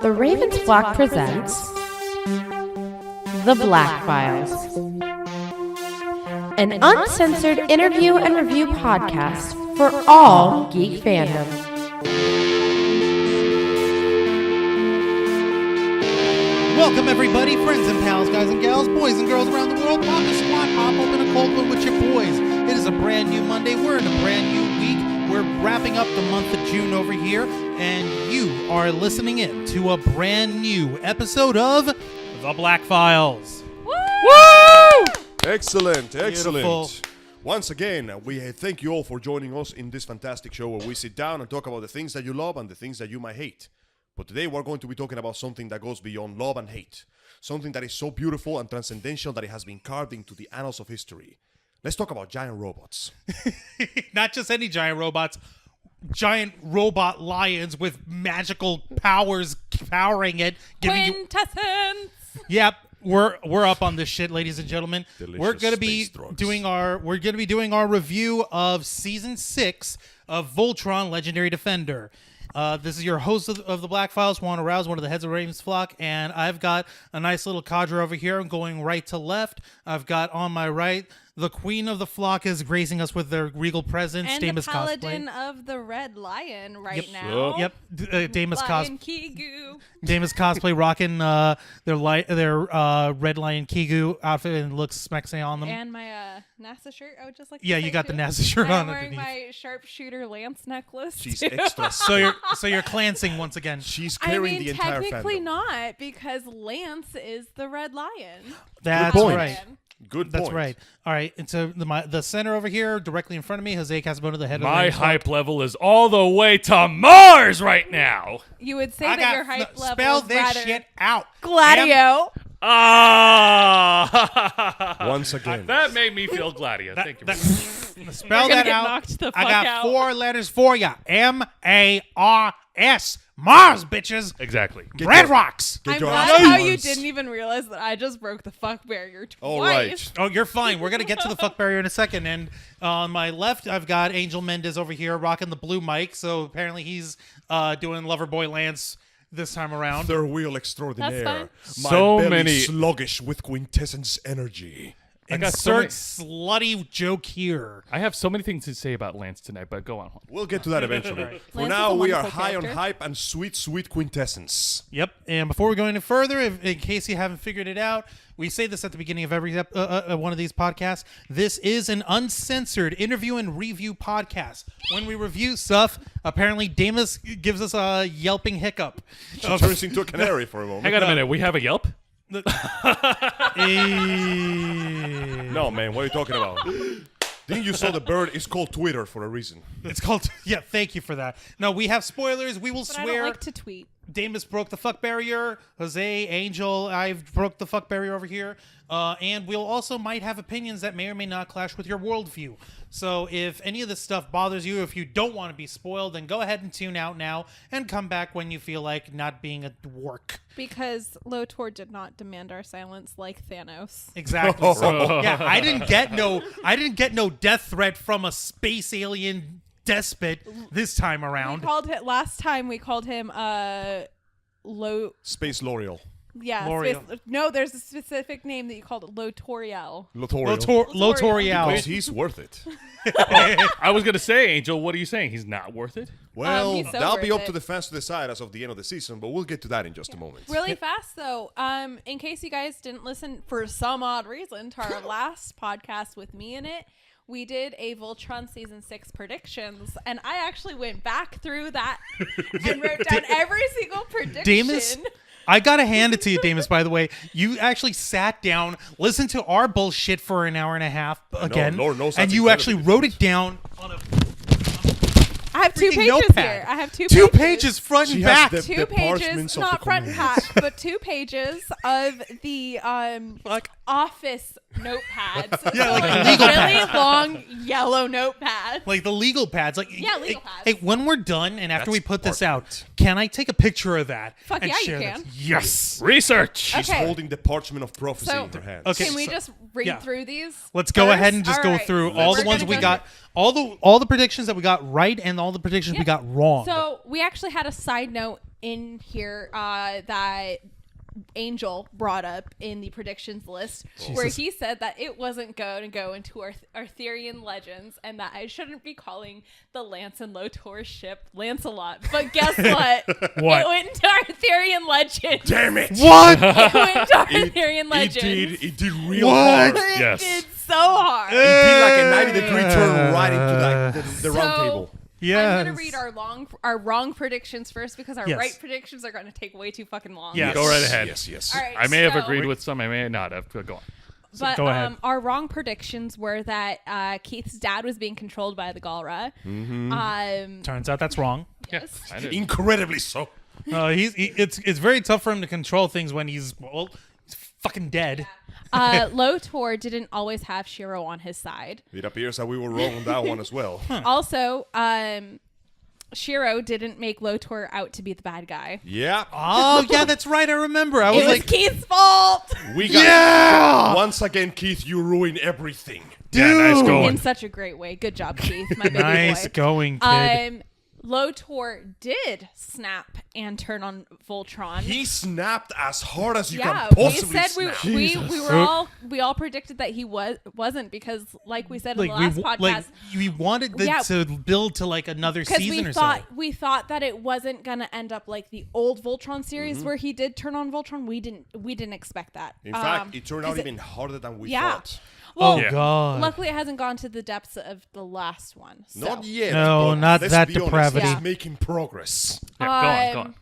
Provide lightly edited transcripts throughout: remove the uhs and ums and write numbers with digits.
The Ravens Flock presents The Black Files, an uncensored interview and review podcast for all geek fandom. Welcome everybody, friends and pals, guys and gals, boys and girls around the world. Pop a squat, hop open a cold one with your boys. It is a brand new Monday. We're in a brand new week. We're wrapping up the month of June over here, and you are listening in to a brand new episode of The Black Files. Woo! Excellent. Beautiful. Once again, we thank you all for joining us in this fantastic show where we sit down and talk about the things that you love and the things that you might hate. But today we're going to be talking about something that goes beyond love and hate. Something that is so beautiful and transcendental that it has been carved into the annals of history. Let's talk about giant robots. Not just any giant robots, giant robot lions with magical powers powering it. Quintessence! Yep. We're up on this shit, ladies and gentlemen. Delicious We're gonna be space drugs. doing our review of season 6 of Voltron: Legendary Defender. This is your host of the Black Files, Juan, one of the heads of Ravens Flock, and I've got a nice little cadre over here. I'm going right to left. I've got on my right the Queen of the Flock is gracing us with their regal presence. And Deimos the Paladin Cosplay. of the Red Lion Yep. now. Yep, Deimos Lion Kigu. Deimos Cosplay rocking their Red Lion Kigu outfit and looks smexy on them. And my NASA shirt, I would just like to Yeah, say you got too. the NASA shirt I'm on wearing underneath. my sharpshooter lance necklace. She's too. extra. So you're clansing once again. She's I carrying mean, the entire technically fandom. not, because Lance is the Red Lion. That's point. right. Good That's point. right. All right. And so the center over here, directly in front of me, Jose Casabona, the head of the My Ravens Flock. hype level is all the way to Mars right now. You would say I that your hype level spell is this rather shit out. Gladio. Ah! Once again. That made me feel Gladia. Thank you. Spell You're gonna that get out. knocked the I fuck got out. 4 letters for you. M-A-R-S. Mars, bitches. Exactly. Red rocks. I'm your glad ass how to you Mars. didn't even realize that I just broke the fuck barrier twice. All right. Oh, you're fine. We're going to get to the fuck barrier in a second. And on my left, I've got Angel Mendez over here rocking the blue mic. So apparently he's doing Loverboy Lance this time around. Third wheel extraordinaire. That's My So belly many- sluggish with quintessence energy. I got so Insert slutty joke here. I have so many things to say about Lance tonight, but go on. We'll get to that eventually. For Lance now, is a we are wonderful high on character. hype and sweet, sweet quintessence. Yep. And before we go any further, in case you haven't figured it out, we say this at the beginning of every one of these podcasts. This is an uncensored interview and review podcast. When we review stuff, apparently Deimos gives us a yelping hiccup. She turns into a canary for a moment. Hang on a minute. We have a Yelp? No, man, what are you talking about? Didn't you saw the bird? It's called Twitter for a reason. It's called. Yeah, thank you for that. No, we have spoilers. We will But I swear. don't like to tweet. Deimos broke the fuck barrier. Jose, Angel, I've broke the fuck barrier over here. And we'll also might have opinions that may or may not clash with your worldview. So if any of this stuff bothers you, if you don't want to be spoiled, then go ahead and tune out now and come back when you feel like not being a dork. Because Lotor did not demand our silence like Thanos. Exactly. So, yeah, I didn't get no death threat from a space alien despot this time around. Last time we called him Space L'Oreal. yeah. L'Oreal. No, there's a specific name that you called it, Lotoriel. Lotorial. Lotorial. Because he's worth it. I was going to say, Angel, what are you saying? He's not worth it? Well, he's so that'll be worth up to it. the fans to decide as of the end of the season, but we'll get to that in just a moment. Really fast though, in case you guys didn't listen for some odd reason to our last podcast with me in it, we did a Voltron season 6 predictions, and I actually went back through that and wrote down every single prediction. Deimos, I gotta hand it to you, Deimos, by the way. You actually sat down, listened to our bullshit for an hour and a half again, Lord knows and that's you actually incredibly wrote it down on a I have 2 freaking pages notepad. here. I have 2 2 pages. pages front She and has back. the- 2 pages, parchments of not the front communities. pack, but 2 pages of the Fuck. office notepads. Yeah, like a a legal really pad. long yellow notepad. Like the legal pads. Like, Yeah, legal hey, pads. Hey, when we're done and after That's we put this out, parchment. can I take a picture of that Fuck and yeah, you share can. this? Yes. Research. She's Okay. holding the parchment of prophecy So- in her hands. Okay. Can we so- just read yeah. through these? Let's go first? ahead and just All go right. through So all we're the ones gonna we go got, all the predictions that we got right and all the predictions we Yep. got wrong. So we actually had a side note in here that Angel brought up in the predictions list, where he said that it wasn't going to go into Arthurian legends, and that I shouldn't be calling the Lance and Lotor ship Lancelot. But guess what? What? It went into Arthurian legends. Damn it! What? It went into Arthurian legends. It did real hard. It Yes. did so hard. It did like a 90-degree turn right into the round So- table. Yeah. I'm gonna read our wrong predictions first, because our Yes. right predictions are gonna take way too fucking long. Yes. Go right ahead. Yes. All right. I may have so- agreed with some. I may not have. Go on. But go ahead. our wrong predictions were that Keith's dad was being controlled by the Galra. Turns out that's wrong. Yes. I did. Incredibly so. It's very tough for him to control things when he's fucking dead. Lotor didn't always have Shiro on his side. It appears that we were wrong on that one as well. Also, Shiro didn't make Lotor out to be the bad guy. Yeah. Oh yeah, that's right. I remember. I It was was like, Keith's fault We got Yeah! Once again, Keith, you ruin everything. Yeah, nice Dude. going. in such a great way. Good job, Keith, my baby nice boy. going, kid. Lotor did snap and turn on Voltron. He snapped as hard as you Yeah, can we possibly said snap. we all predicted that he wasn't, because like we said in Like the last we podcast, we wanted Yeah. to build to like another because season we or thought so. we thought that it wasn't gonna end up like the old Voltron series Mm-hmm. where he did turn on Voltron. We didn't expect that. In fact, it turned out 'cause even harder than we Yeah. thought. Well, Oh Yeah. god. luckily it hasn't gone to the depths of the last one. So. Not yet. No, but not let's that be honest, depravity. it's Yeah. making progress. Yeah, go on.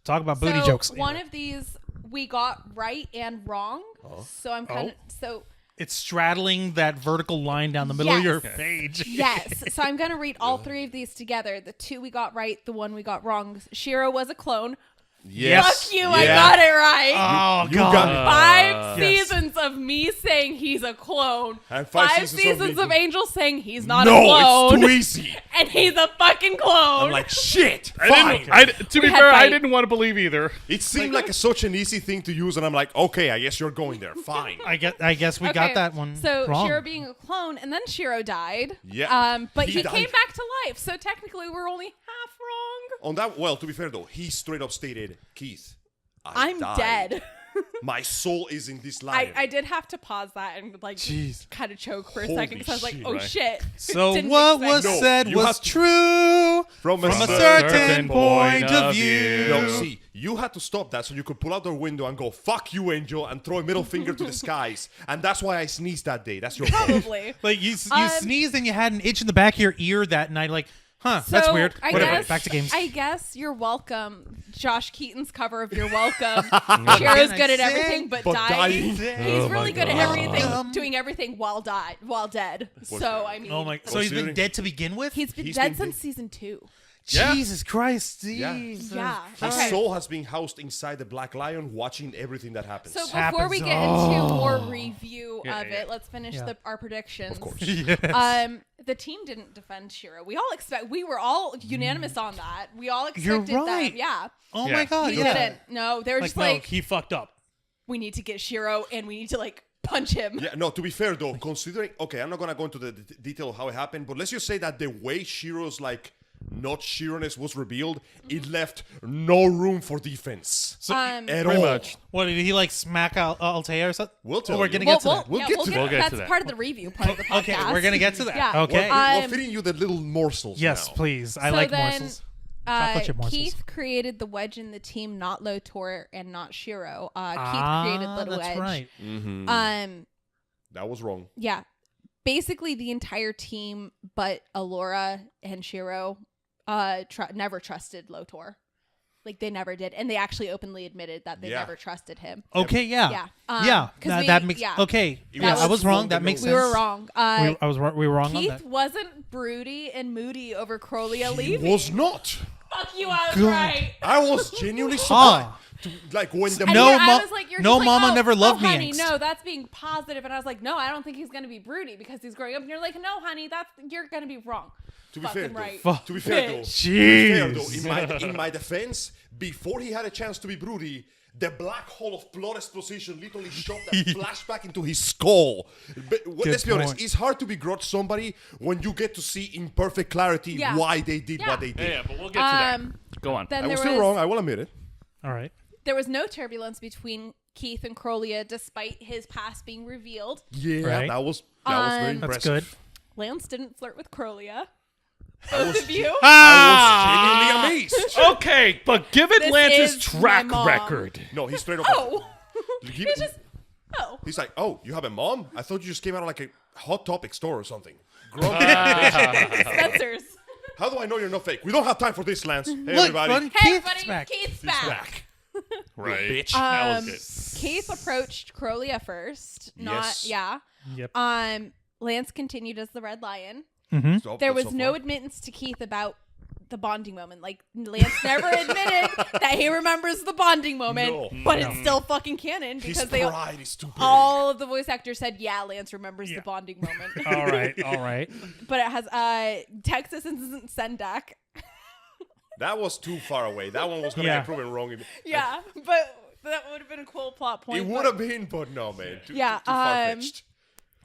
Talk about booty So jokes. one of these we got right and wrong. So I'm kind of so. It's straddling that vertical line down the middle of your Yes. page. Yes. So I'm going to read all three of these together. The two we got right, the one we got wrong. Shiro was a clone. Yes. Fuck you, I got it right. Oh You god. got me. 5 Yes. seasons of me saying he's a clone. And 5 5 seasons of me. Angel saying he's not a No, clone. it's too easy. And he's a fucking clone. I'm like, shit. I Fine. didn't, to We be had fair, I fight. didn't want to believe either. It seemed like such an easy thing to use, and I'm like, okay, I guess you're going there. Fine. I guess we got that one So wrong. Shiro being a clone, and then Shiro died. Yeah. But He he died. came back to life. So technically, we're only half wrong. On that, well, to be fair though, he straight up stated, Keith, I'm died. dead. My soul is in this lion. I did have to pause that and like Jeez. kind of choke for a Holy second, because I was like, shit, oh right. shit. So Didn't what expect was that. No, said you was have to- true From a from a certain certain point of view. No, see, you had to stop that so you could pull out the window and go, fuck you, Angel, and throw a middle finger to the skies. And that's why I sneezed that day. That's your fault. Probably. Like you sneezed and you had an itch in the back of your ear that night. Like, that's So, weird. I Whatever. guess- Back to games. I guess you're welcome. Josh Keaton's cover of You're Welcome. Shiro's good at everything but dying. He's Oh really my good at God. everything, doing everything while dead. So I mean, Oh my! So he's been Considering- dead to begin with. he's been He's dead been since season 2. Yeah. Jesus Christ! Yeah. Jesus. Yeah. His Okay. soul has been housed inside the Black Lion, watching everything that happens. So before Happens. we get into more review Yeah, of yeah. it, let's finish our predictions. of course. Yes. The team didn't defend Shiro. We were all unanimous on that. We all You're expected right. them. Yeah. Oh Yeah. my God! He Yeah. didn't. No, they were Like, just no, like, he fucked up. we need to get Shiro and we need to like punch him. Yeah, no, to be fair though, considering, okay, I'm not going to go into the detail of how it happened, but let's just say that the way Shiro's like not Shiro-ness was revealed, it left no room for defense. At Pretty all. much. What did he like smack Altea or something? We'll tell we're you. gonna We'll get to that. We'll get to that. We'll get That's to that. part of the review part of the podcast. Okay, we're gonna get to that. Yeah. Okay. We're feeding you the little morsels Yes, now. please. I So like then, morsels. Chocolate chip morsels. Keith created the wedge in the team, not Lotor and not Shiro. Keith created Little that's Wedge. right. That was wrong. Yeah. Basically, the entire team, but Alora and Shiro, never trusted Lotor. Like, they never did. And they actually openly admitted that they Yeah. never trusted him. Okay, yeah. Yeah. Yeah. 'Cause That we- makes yeah. okay. It Yeah, was I was wrong. wrong That to makes know. sense. We were wrong. We were wrong on Keith that. wasn't broody and moody over Crowley He leaving. was not. Fuck you, I was right. I was genuinely surprised. Like when the And No, you're- I ma- was like, you're no just like, mama oh, never loved me, honey, angst. no, that's being positive. And I was like, no, I don't think he's gonna be broody because he's growing up. And you're like, no, honey, you're gonna be wrong. To be fair, Fucking though, right. to be fair though, Jeez. in my defense, before he had a chance to be broody, the black hole of blood exposition literally shot that flashback into his skull. But let's be honest, point. it's hard to begrudge somebody when you get to see in perfect clarity Yeah. why they did Yeah. what they did. Yeah, but we'll get to that. Go on. Then I was there still wrong. I will admit it. All right. There was no turbulence between Keith and Crolia, despite his past being revealed. Yeah, Right. that was very That's That's impressive. good. Lance didn't flirt with Crolia. I Both was, of you. I was genuinely amazed. Okay, but given This Lance's is my track mom. record. No, he's straight up. Oh. He- It's just. Oh. He's like, oh, you have a mom? I thought you just came out of like a Hot Topic store or something. Grumpy. Spencer's. How do I know you're not fake? We don't have time for this, Lance. Hey, Look, everybody. buddy, Hey, Keith's everybody. back. Keith's back. Back. Right. Bitch. That was good. Keith approached Crolia first. Yes. Yep. Lance continued as the Red Lion. Stop, There that's was so no far. admittance to Keith about the bonding moment. Like, Lance never admitted that he remembers the bonding moment, No. but it's still fucking canon His because they pride is too big. all of the voice actors said, yeah, Lance remembers the bonding moment. All right. All right. But it has Texas isn't Sendak. That was too far away. That one was going to Yeah. get proven wrong. Yeah, but that would have been a cool plot point. It but- would have been, but no, man. Too Yeah, far-fetched.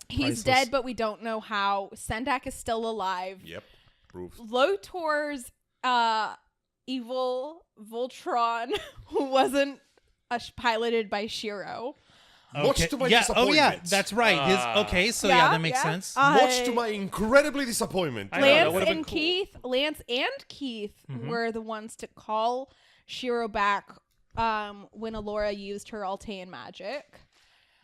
He's dead, but we don't know how. Sendak is still alive. Yep. Proof. Lotor's evil Voltron, who wasn't piloted by Shiro. Much to my yeah. disappointment. Oh yeah, that's right. Okay, so yeah, that makes sense. Much to my incredibly disappointment. I know, that Lance would've and been cool. Keith were the ones to call Shiro back when Alora used her Altean magic.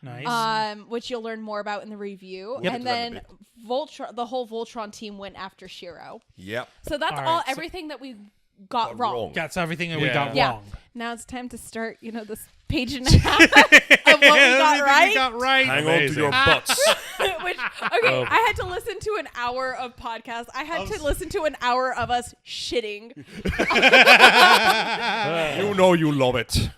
Nice. Which you'll learn more about in the review. Yep. And That in a then Voltron, the whole Voltron team went after Shiro. Yep. So that's All right, all so- everything that we got wrong. That's everything that we Yeah. got Yeah. wrong. Now it's time to start, this page and a half of what we got right. We got right. Hang on to Amazing. your butts. Which, okay, I had to listen to an hour of podcast. I had to listen to an hour of us shitting You know you love it.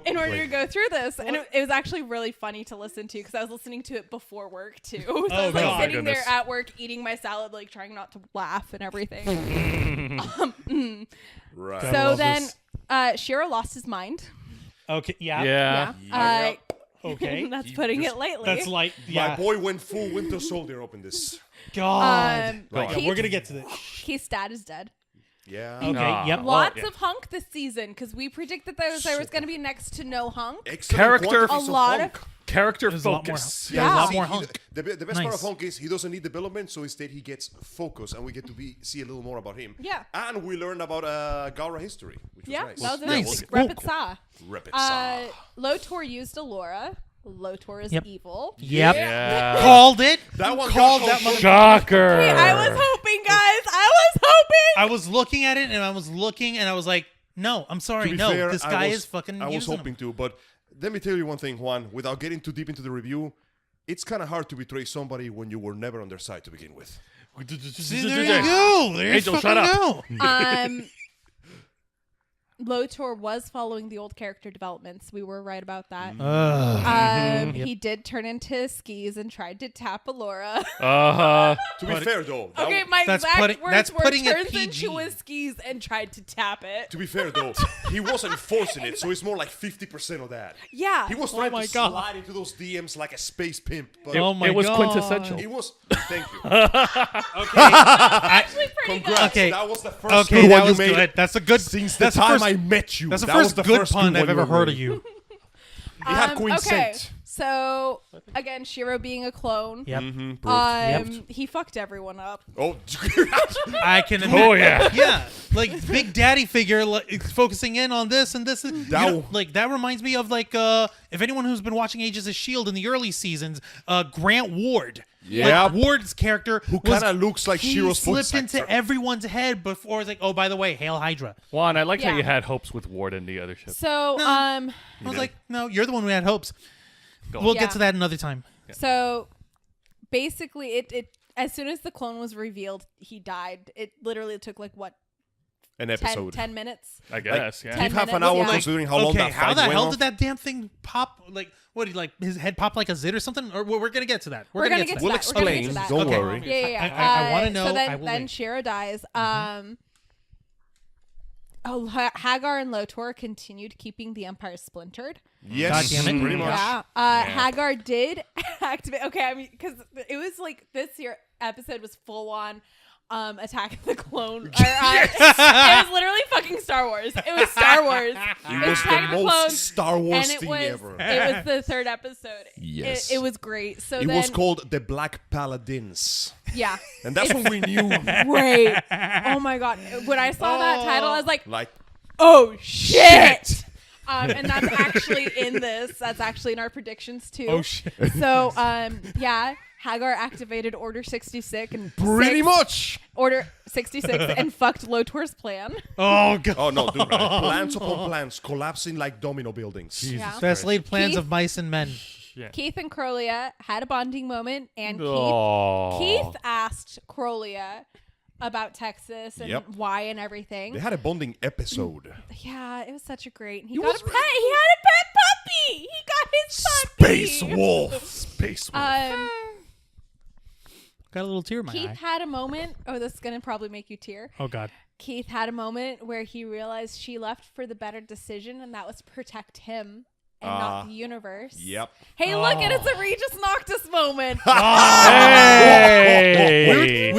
in order to go through this. And it was actually really funny to listen to because I was listening to it before work too. So I was like God. sitting there Goodness. at work eating my salad, like trying not to laugh and everything. Right. So love then this. Shiro lost his mind. Okay. Yeah. Yeah. Yeah. Okay. That's putting it lightly. That's like My yeah. boy went full Winter Soldier up in this. God. Right. Yeah, we're gonna get to this. Keith's dad is dead. Yeah. Okay. Nah. Yep. Lots yeah. of hunk this season because we predicted there was going to be next to no hunk. Excellent Character- quantities A lot hunk. of- Character There's a lot more- focus. Yeah, a lot See, more he- hunk. The best part Nice. of Hunk is he doesn't need development, so instead he gets focus, and we get to see a little more about him. Yeah. And we learned about Gaura history, which was Yeah, nice. that was Nice. nice. Cool. Rep it saw. Rip it, saw. Lotor used Alora. Lotor is Yep. evil. Yep. Yeah. Called it. That one called got that so- mother- Shocker. Hey, I was hoping, guys. I was hoping. I was looking at it and I was looking and I was like, no, I'm To sorry, be no, fair, this I guy was- is fucking. I was using hoping him. to, but let me tell you one thing, Juan. Without getting too deep into the review, it's kind of hard to betray somebody when you were never on their side to begin with. See, there you go. There Angel, you shut fucking up. go. Lotor was following the old character developments. We were right about that. He did turn into skis and tried to tap Alora. Uh-huh. To be fair, though, that Okay, w- my That's exact putting- words that's were putting it turns PG. into a skis and tried to tap it. to be fair though, he wasn't forcing it, so it's more like 50% of that. Yeah. He was trying my to God. slide into those DMs like a space pimp, but Oh my it was God. quintessential. it was. Thank you. actually pretty Congrats. good. Okay. That was the first Okay, good that one you was made. good. That's a good. Since the that's time first, I met you. That's the that was first the good first pun one I've you ever ever heard made. of you. He had Queen Okay. Saint. So again, Shiro being a clone. Yep. He fucked everyone up. Oh, I can. Oh, yeah. Yeah, like Big Daddy figure, like, focusing in on this and this. And, like that reminds me of like if anyone who's been watching Agents of Shield in the early seasons, Grant Ward. Yeah. Like, Ward's character who was- kind of looks like he Shiro's foot slipped into sector. everyone's head before it's like, oh, by the way, hail Hydra. Juan, I liked how Yeah. you had hopes with Ward and the other ship. So I was like, no, you're the one who had hopes. Go We'll on. Yeah. get to that another time. So basically, it as soon as the clone was revealed, he died. It literally took like what An 10, episode. 10 minutes. I guess, yeah. 10 Give half an minutes, hour yeah. considering how long Okay, that how fight the went hell on. did that damn thing pop? Like, what? Like his head pop like a zit or something? Or we're gonna get to that. We're gonna get to We'll that. We're gonna get explain. to that. Don't Okay. worry. Yeah, yeah, yeah. I wanna know. So I then, will then wait. Shiro dies. Hagar and Lotor continued keeping the Empire splintered. Yes, God damn it. pretty much. Yeah. Hagar did activate. Okay, I mean, because it was like this year episode was full on. Attack of the Clone. It was literally fucking Star Wars. It was Star Wars. It was the most Star Wars thing ever. It was the third episode. Yes. It was great. So It then, was called the Black Paladins. Yeah. And that's when we knew. Great. Oh my god. When I saw that title, I was like, Like, oh shit. And that's actually in this. That's actually in our predictions too. Oh shit. So yeah, Hagar activated Order 66 and pretty much. Order 66 and fucked Lotor's plan. Oh god. Oh, no, dude. Plans upon plans collapsing like domino buildings. Yeah. Best laid plans Keith- of mice and men. Keith and Crolia had a bonding moment, and Aw. Keith asked Crolia about Texas and Yep. why and everything. They had a bonding episode. Yeah, it was such a great. He It got was a pet. He had a pet puppy. He got his puppy. Space Wolf. Space Wolf. Got a little tear in my Keith eye. had a moment. Oh, this is gonna probably make you tear. Oh god. Keith had a moment where he realized she left for the better decision, and that was protect him and not the universe. Yep. Hey, look, and it's a Regis Noctis moment. Hey!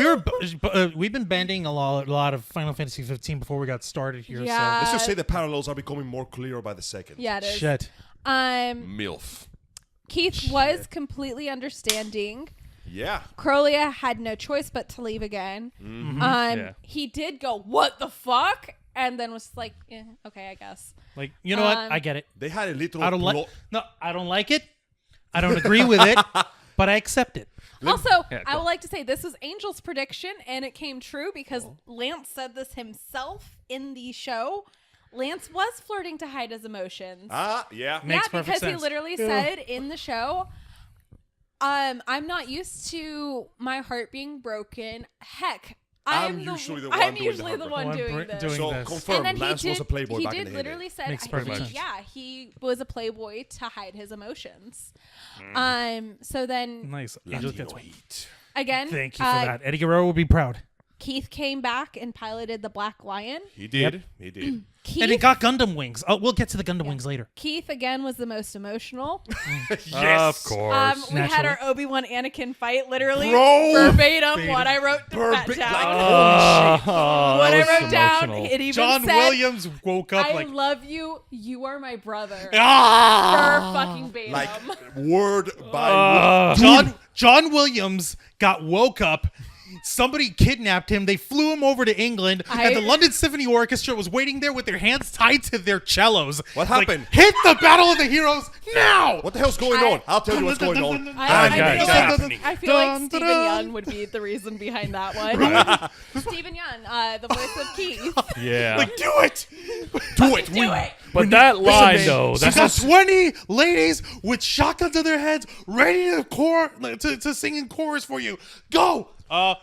We've been banding a lot of Final Fantasy 15 before we got started here. Yeah. Let's just say the parallels are becoming more clear by the second. Yeah, it So is. shit. MILF. Keith was completely understanding. Yeah. Crolia had no choice but to leave again. Yeah. He did go, what the fuck? And then was like, yeah, okay, I guess. Like, you know what? I get it. They had a little. I don't like. No, I don't like it. I don't agree with it, but I accept it. Also, Yeah, I go. would like to say this was Angel's prediction, and it came true because Oh. Lance said this himself in the show. Lance was flirting to hide his emotions. Yeah. Makes yeah, perfect because sense. he literally said in the show, I'm not used to my heart being broken. Heck, I'm usually the one doing this. So this. confirmed, And then Lance was a playboy he back in did the literally heyday. said, Makes perfect sense. yeah, he was a playboy to hide his emotions. So then Nice. Angel gets Latino one. heat. again, Thank you for that. Eddie Guerrero will be proud. Keith came back and piloted the Black Lion. He did. He did. Keith, And it got Gundam wings. Oh, we'll get to the Gundam wings later. Keith again was the most emotional. Of course. We had our Obi-Wan Anakin fight, literally Bro! verbatim what I wrote that Perfect. down. Like, What I wrote down, it even John said, Williams woke up I like, love you. You are my brother. ah! For fucking Beta. like word by word. John Williams got woke up. Somebody kidnapped him. They flew him over to England, and the London Symphony Orchestra was waiting there with their hands tied to their cellos. What Like, happened? hit the Battle of the Heroes now! What the hell's going on? I'll tell you what's going on. I feel like Stephen Young would be the reason behind that one. Stephen Young, the voice of Keith. Yeah. Like, do it! Do it. Do it. But that line, man, though, She's that's got 20 ladies with shotguns on their heads, ready to sing in chorus for you. Go!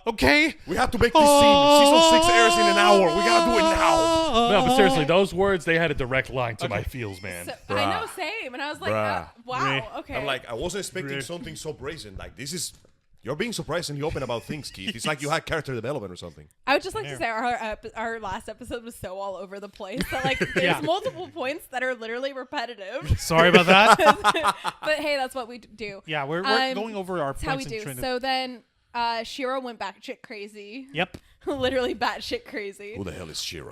Okay. We have to make this scene. Season 6 airs in an hour. We gotta do it now. no, but seriously, those words, they had a direct line to my feels, man. So, I know, same. And I was like, Bruh. wow, okay. I'm like, I wasn't expecting something so brazen. Like, this is. You're being surprisingly open about things, Keith. It's like you had character development or something. I would just like to say our last episode was so all over the place that like there's multiple points that are literally repetitive. Sorry about that. But hey, that's what we do. Yeah, we're going over our That's how we points do. and trying to... So then Shiro went batshit crazy. Yep. Literally batshit crazy. Who the hell is Shiro?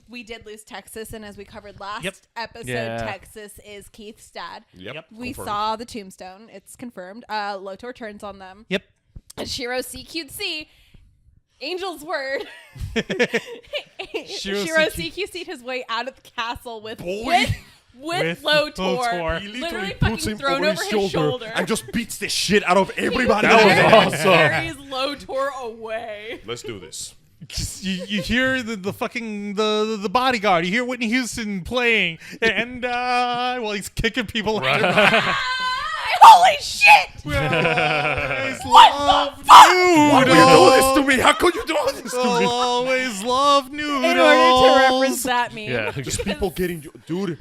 We did lose Texas, and as we covered last Yep. episode, Yeah. Texas is Keith's dad. Yep. We Confirmed. saw the tombstone. It's confirmed. Lotor turns on them. Yep. And Shiro CQC. Angel's word. Shiro Shiro CQ. CQC'd his way out of the castle with Boy. with With Lotor. Lotor. He Literally puts fucking him thrown over his shoulder and just beats the shit out of everybody. That was there. awesome. Carries Lotor away. Let's do this. You hear the fucking the bodyguard. You hear Whitney Houston playing, and well, he's kicking people out. Holy shit! Love Why do you do this to me? How could you do this to me? Always love noodles. In order to reference that meme. Yeah. Just people getting... Dude,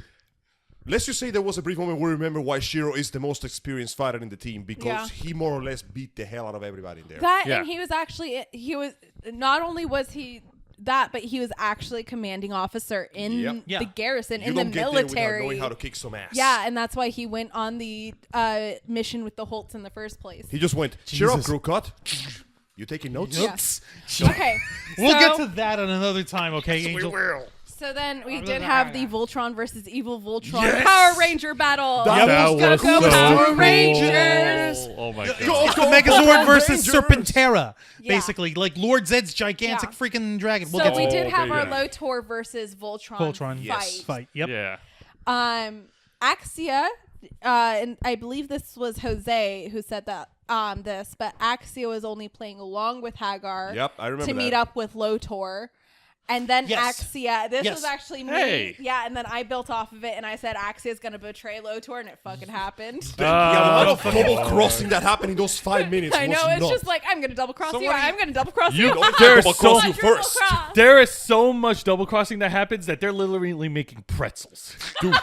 let's just say there was a brief moment where we remember why Shiro is the most experienced fighter in the team because he more or less beat the hell out of everybody in there. That Yeah. and he was not only was he that, but he was actually commanding officer in Yep. Yeah. the garrison, you in the don't get there without military. knowing how to kick some ass. Yeah, and that's why he went on the mission with the Holtz in the first place. He just went, cheer up, Jesus. crew cut. You taking notes? Yeah. Okay. We'll so- get to that on another time, okay, Angel? So then we did have the Voltron versus Evil Voltron Power Ranger battle. That Go was go so Power cool. Rangers. Oh my god. It's the Megazord versus Rangers. Serpentera, Yeah. basically, like Lord Zed's gigantic Yeah. freaking dragon. We'll So get to we that. did have okay, our yeah. Lotor versus Voltron, Voltron fight. Yep. Yeah. Axia, and I believe this was Jose who said that this, but Axia was only playing along with Hagar. Yep, I remember to meet that. up with Lotor. And then Yes. Axia, this Yes. was actually me. Hey. Yeah, and then I built off of it and I said Axia's going to betray Lotor, and it fucking happened. The amount of double crossing that happened in those 5 minutes I know, was it's nuts. just like, I'm going to double cross you, what do you- I'm going to double cross You- you. there's double so- cross you Quadruple first. cross. There is so much double crossing that happens that they're literally making pretzels. Dude,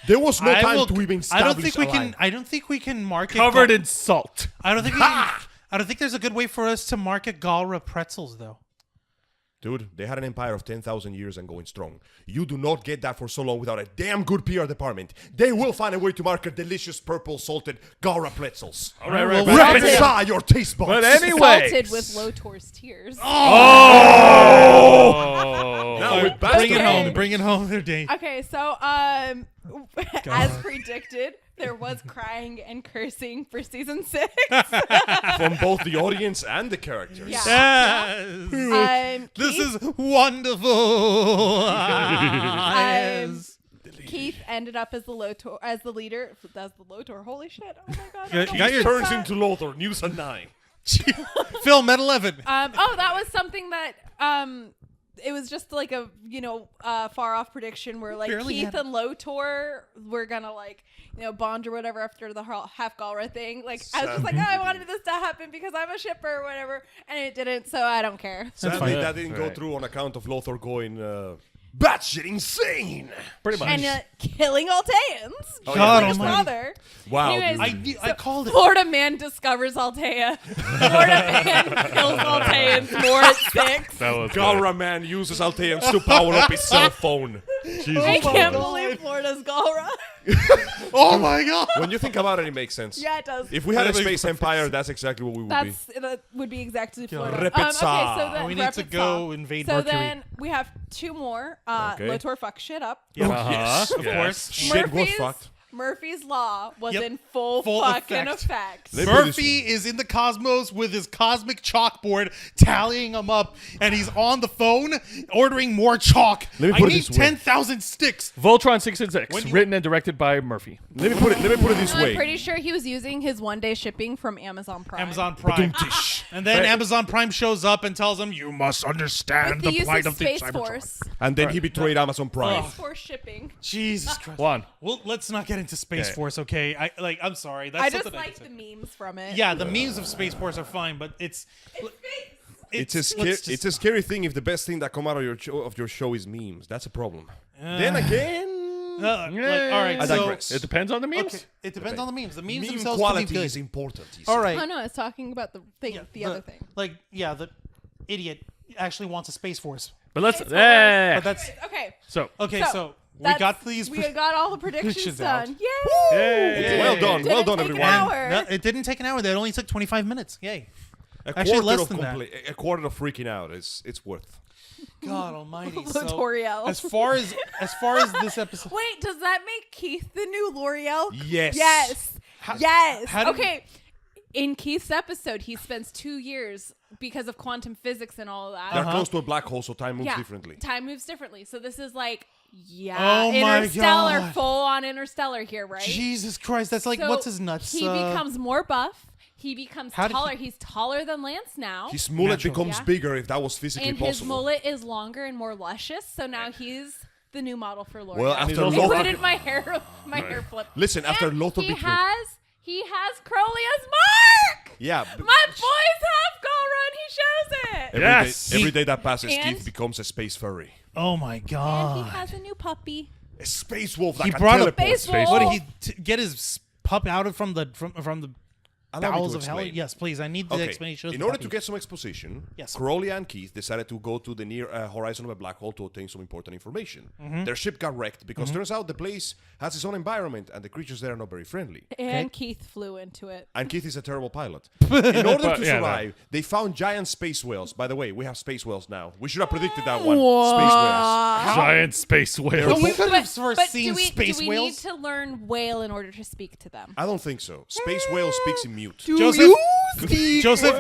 there was no I time will- to even I establish don't think we a can. line. I don't think we can market Covered in salt. I don't think. I don't think there's a good way for us to market Galra pretzels, though. Dude, they had an empire of 10,000 years and going strong. You do not get that for so long without a damn good PR department. They will find a way to market delicious purple salted Gara pretzels. All right, well, right. Rapid your taste buds. But anyway. Salted with Lotor's tears. Oh. Now with Bring it Okay. home. Bring it home, there, Dave. Okay, so as predicted, there was crying and cursing for season 6. from both the audience and the characters. Yeah. Yes. This is wonderful. Yes. Keith ended up as the Lotor, as the leader. That's the Lotor. Holy shit! Oh my god! You I got don't your- want Turns that. into Lothar, news at 9. Film at 11. Oh, that was something that it was just like a far off prediction where like Barely Keith had- and Lotor were gonna bond or whatever after the half Galra thing. Like I was just like, oh, I wanted this to happen because I'm a shipper or whatever, and it didn't. So I don't care. Sadly, fine. that didn't go Right. through on account of Lothar going batshit insane. Pretty much. And killing Alteans. Oh, God Like his almighty. father. Wow. Anyways, dude. I called it. Florida man discovers Altea. Florida man kills Alteans more at 6. That was Galra man uses Alteans to power up his cell phone. I can't believe Florida's Galra. Oh my god. When you think about it, it makes sense. Yeah, it does. If we had a That makes space perfect empire, that's exactly what we would be. That would be exactly Florida. Repetza. So then We need to go invade So Mercury. then we have 2 more. Okay. Lotor fucks shit up. Yep. Uh-huh. Of Yes. course. Shit was fucked. Murphy's Law was Yep. in full Full fucking effect. effect. Let me put it this Murphy is in the cosmos with his cosmic chalkboard, tallying them up, and he's on the phone ordering more chalk. Let me I put it need this way. 10,000 sticks. Voltron 6 and 6, When you- written and directed by Murphy. Let me put it this I'm way. pretty sure he was using his 1-day shipping from Amazon Prime. Amazon Prime. Badum-tish. And then Amazon Prime shows up and tells him, you must understand With the use plight of of the Space Cybertron. Force. And then he betrayed Amazon Prime. Space Force shipping. Jesus Christ. Juan. Well, let's not get into Space Yeah. Force, okay? I'm sorry. That's I just something like can the say. memes from it. Yeah, the memes of Space Force are fine, but it's It's let's a scary thing if the best thing that come out of your show is memes. That's a problem. Then again, all right. I So digress. It depends on the memes. okay, it depends on the memes. The memes meme themselves can be quality good. is important. you All see. right. Oh no, I was talking about the thing, Yeah, the other thing. Like, the idiot actually wants a Space Force. But let's. Space But that's Okay. So. okay. So we that's- got these. We got all the predictions predictions out. done. Yay! Yay. Well done, Didn't well done, take an everyone. hour. No, it didn't take an hour. That only took 25 minutes. Yay. A Actually, quarter less of than that. a quarter of freaking out is it's worth. God Almighty. So, L'Oreal. as far as this episode. Wait, does that make Keith the new L'Oreal? Yes. Yes. Yes. how did- Okay. In Keith's episode, he spends 2 years because of quantum physics and all of that. They're close to a black hole, so time moves Yeah, differently. Time moves differently. So this is like, Oh my Interstellar, God. full on Interstellar here, right? Jesus Christ, that's like So what's his nuts? He becomes more buff. He becomes How did taller. he- He's taller than Lance now. His mullet Natural. becomes Yeah. bigger if that was physically And his possible. mullet is longer and more luscious. So now he's the new model for L'Oreal. Well, after also- included my hair flip. Listen, after And Lothar he betrayed- he has Crowley's mark. Yeah. My boys have Galra and he shows it. Yes. Every day that passes, And- Keith becomes a space furry. Oh my And God. he has a new puppy. A space wolf that He can brought a teleport. Space wolf. What did he get his pup out of from the Allow me bowels to of hell? explain. Yes, please. I need the explanation. Of In the order to puppy. get some exposition, Yes. Crowley and Keith decided to go to the near horizon of a black hole to obtain some important information. Their ship got wrecked because turns out the place has its own environment and the creatures there are not very friendly. And Keith flew into it. And Keith is a terrible pilot. In order to yeah, survive, they found giant space whales. By the way, we have space whales now. We should have predicted that one. Space whales. Giant space whales. No, we could have But foreseen space do we whales. need to learn whale in order to speak to them? I don't think so. Space whale speaks in mute. Joseph,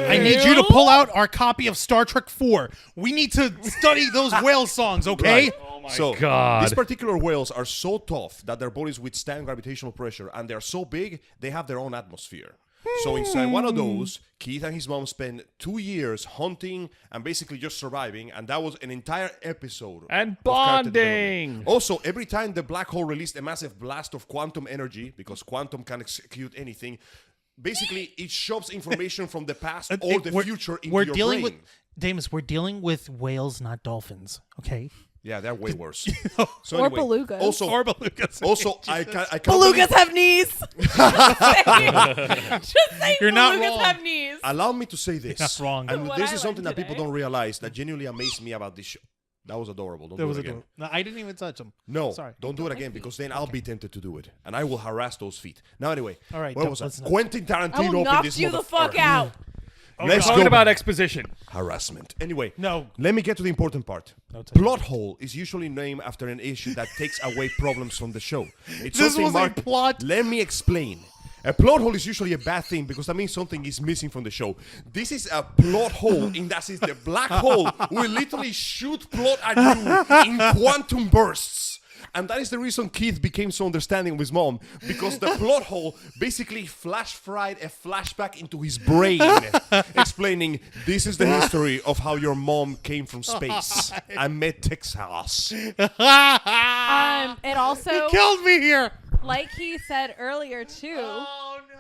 I need you to pull out our copy of Star Trek 4. We need to study those whale songs, okay? Right. Oh my So God. these particular whales are so tough that their bodies withstand gravitational pressure, and they're so big they have their own atmosphere. So inside one of those, Keith and his mom spent 2 years hunting and basically just surviving, and that was an entire episode. And of character bonding. development. Also, every time the black hole released a massive blast of quantum energy, because quantum can execute anything, basically it shoves information from the past or the future into We're your dealing brain. with Deimos. We're dealing with whales, not dolphins. Okay. Yeah, they're way worse. So Or anyway, belugas. Also, Or belugas. I can't Belugas believe- have knees. Just saying, You're not belugas wrong. have knees. Allow me to say this. not wrong. And What this I is something learned that people today. don't realize that genuinely amazed me about this show. That was adorable. Don't That do was it a again. door. No, I didn't even touch them. No, Sorry. don't do it again because then I'll be tempted to do it, and I will harass those feet. Now, anyway, All right, where don't- was I? let's not- Quentin I Tarantino will opened knock this you the fuck motherfucker. out. Let's Talking go about exposition. harassment. Anyway, No. let me get to the important part. Plot hole is usually named after an issue that takes away problems from the show. It's This something was a marked- plot. Let me explain. A plot hole is usually a bad thing because that means something is missing from the show. This is a plot hole in that sense the black hole will literally shoot plot at you in quantum bursts. And that is the reason Keith became so understanding of his mom, because the plot hole basically flash fried a flashback into his brain, explaining this is the history of how your mom came from space and met Texas. It also, Killed me here. like he said earlier too. Oh no.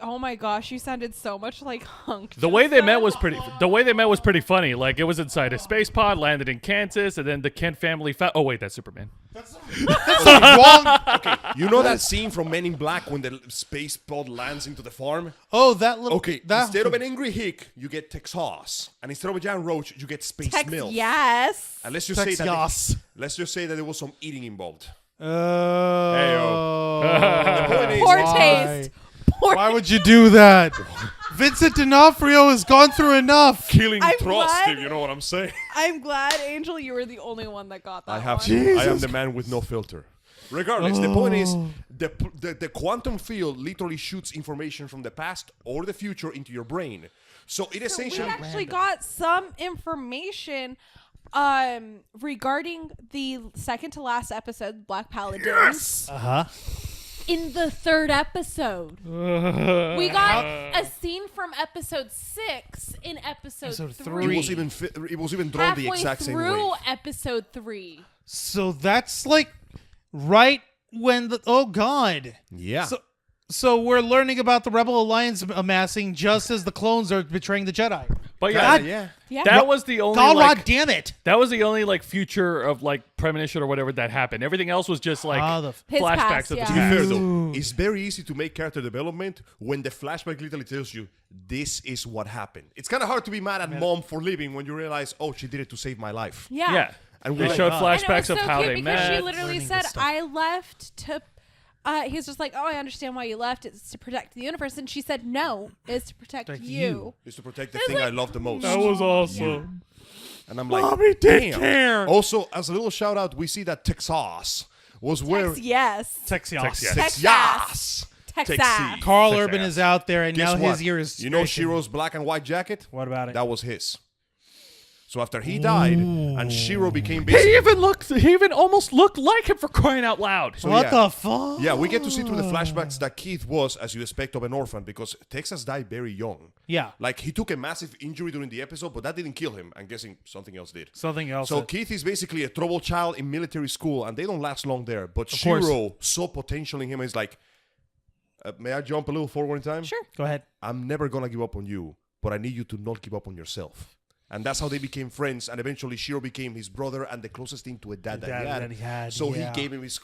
Oh my gosh, you sounded so much like Hunk. The way they met was pretty. The way they met was pretty funny. Like it was inside a space pod, landed in Kansas, and then the Kent family. Oh wait, that's Superman. That's wrong. You know that scene from Men in Black when the space pod lands into the farm? Oh, that little. Okay, that, instead of an angry hick, you get Texas. And instead of a giant roach, you get space milk. Yes. And let's just say that Texas. let's just say that there was some eating involved. Oh. The point is, Poor Why? taste. Poor Why would you do that? Vincent D'Onofrio has gone through enough. killing I'm trust, glad- if you know what I'm saying. I'm glad, Angel, you were the only one that got that I have one. to. I am the man with no filter. Regardless, the point is the quantum field literally shoots information from the past or the future into your brain. So it We essentially actually got some information regarding the second to last episode, Black Paladins. Uh-huh. In the third episode, we got a scene from episode 6 in episode Episode 3. three. it was even drawn the Halfway exact same through way. episode 3. So that's like right when the. Oh, God. Yeah. So we're learning about the Rebel Alliance amassing just as the clones are betraying the Jedi. But yeah, yeah. Yeah. that was the only. God, like, damn it. that was the only like future of like premonition or whatever that happened. Everything else was just like His flashbacks past, of yeah. the To be fair past. though, it's very easy to make character development when the flashback literally tells you this is what happened. It's kind of hard to be mad at mom for leaving when you realize, oh, she did it to save my life. Yeah. Yeah, And they we're showed like, And it was flashbacks so of how cute they because she met. literally Learning said, this stuff. I left to... he's just like, oh, I understand why you left. It's to protect the universe. And she said, no, it's to protect you. is to protect the It's thing I like- love the most. That was awesome. And I'm like, Mommy, take damn. care. Also, as a little shout out, we see that Texas was where Yes. Texas. Texas. Texas. Carl Texas. Urban is out there, and Guess now what? his ear is. You know stricken. Shiro's black and white jacket? What about it? That was his. So after he died and Shiro became He basically... even almost looked like him, for crying out loud. So What yeah. the fuck? Yeah, we get to see through the flashbacks that Keith was, as you expect, of an orphan because Texas died very young. Yeah. Like, he took a massive injury during the episode, but that didn't kill him. I'm guessing something else did. Something else. So Keith is basically a troubled child in military school, and they don't last long there. But course. Shiro saw potential in him and is like, may I jump a little forward in time? Sure. Go ahead. I'm never going to give up on you, but I need you to not give up on yourself. And that's how they became friends. And eventually Shiro became his brother and the closest thing to a dad that he had. So he gave him his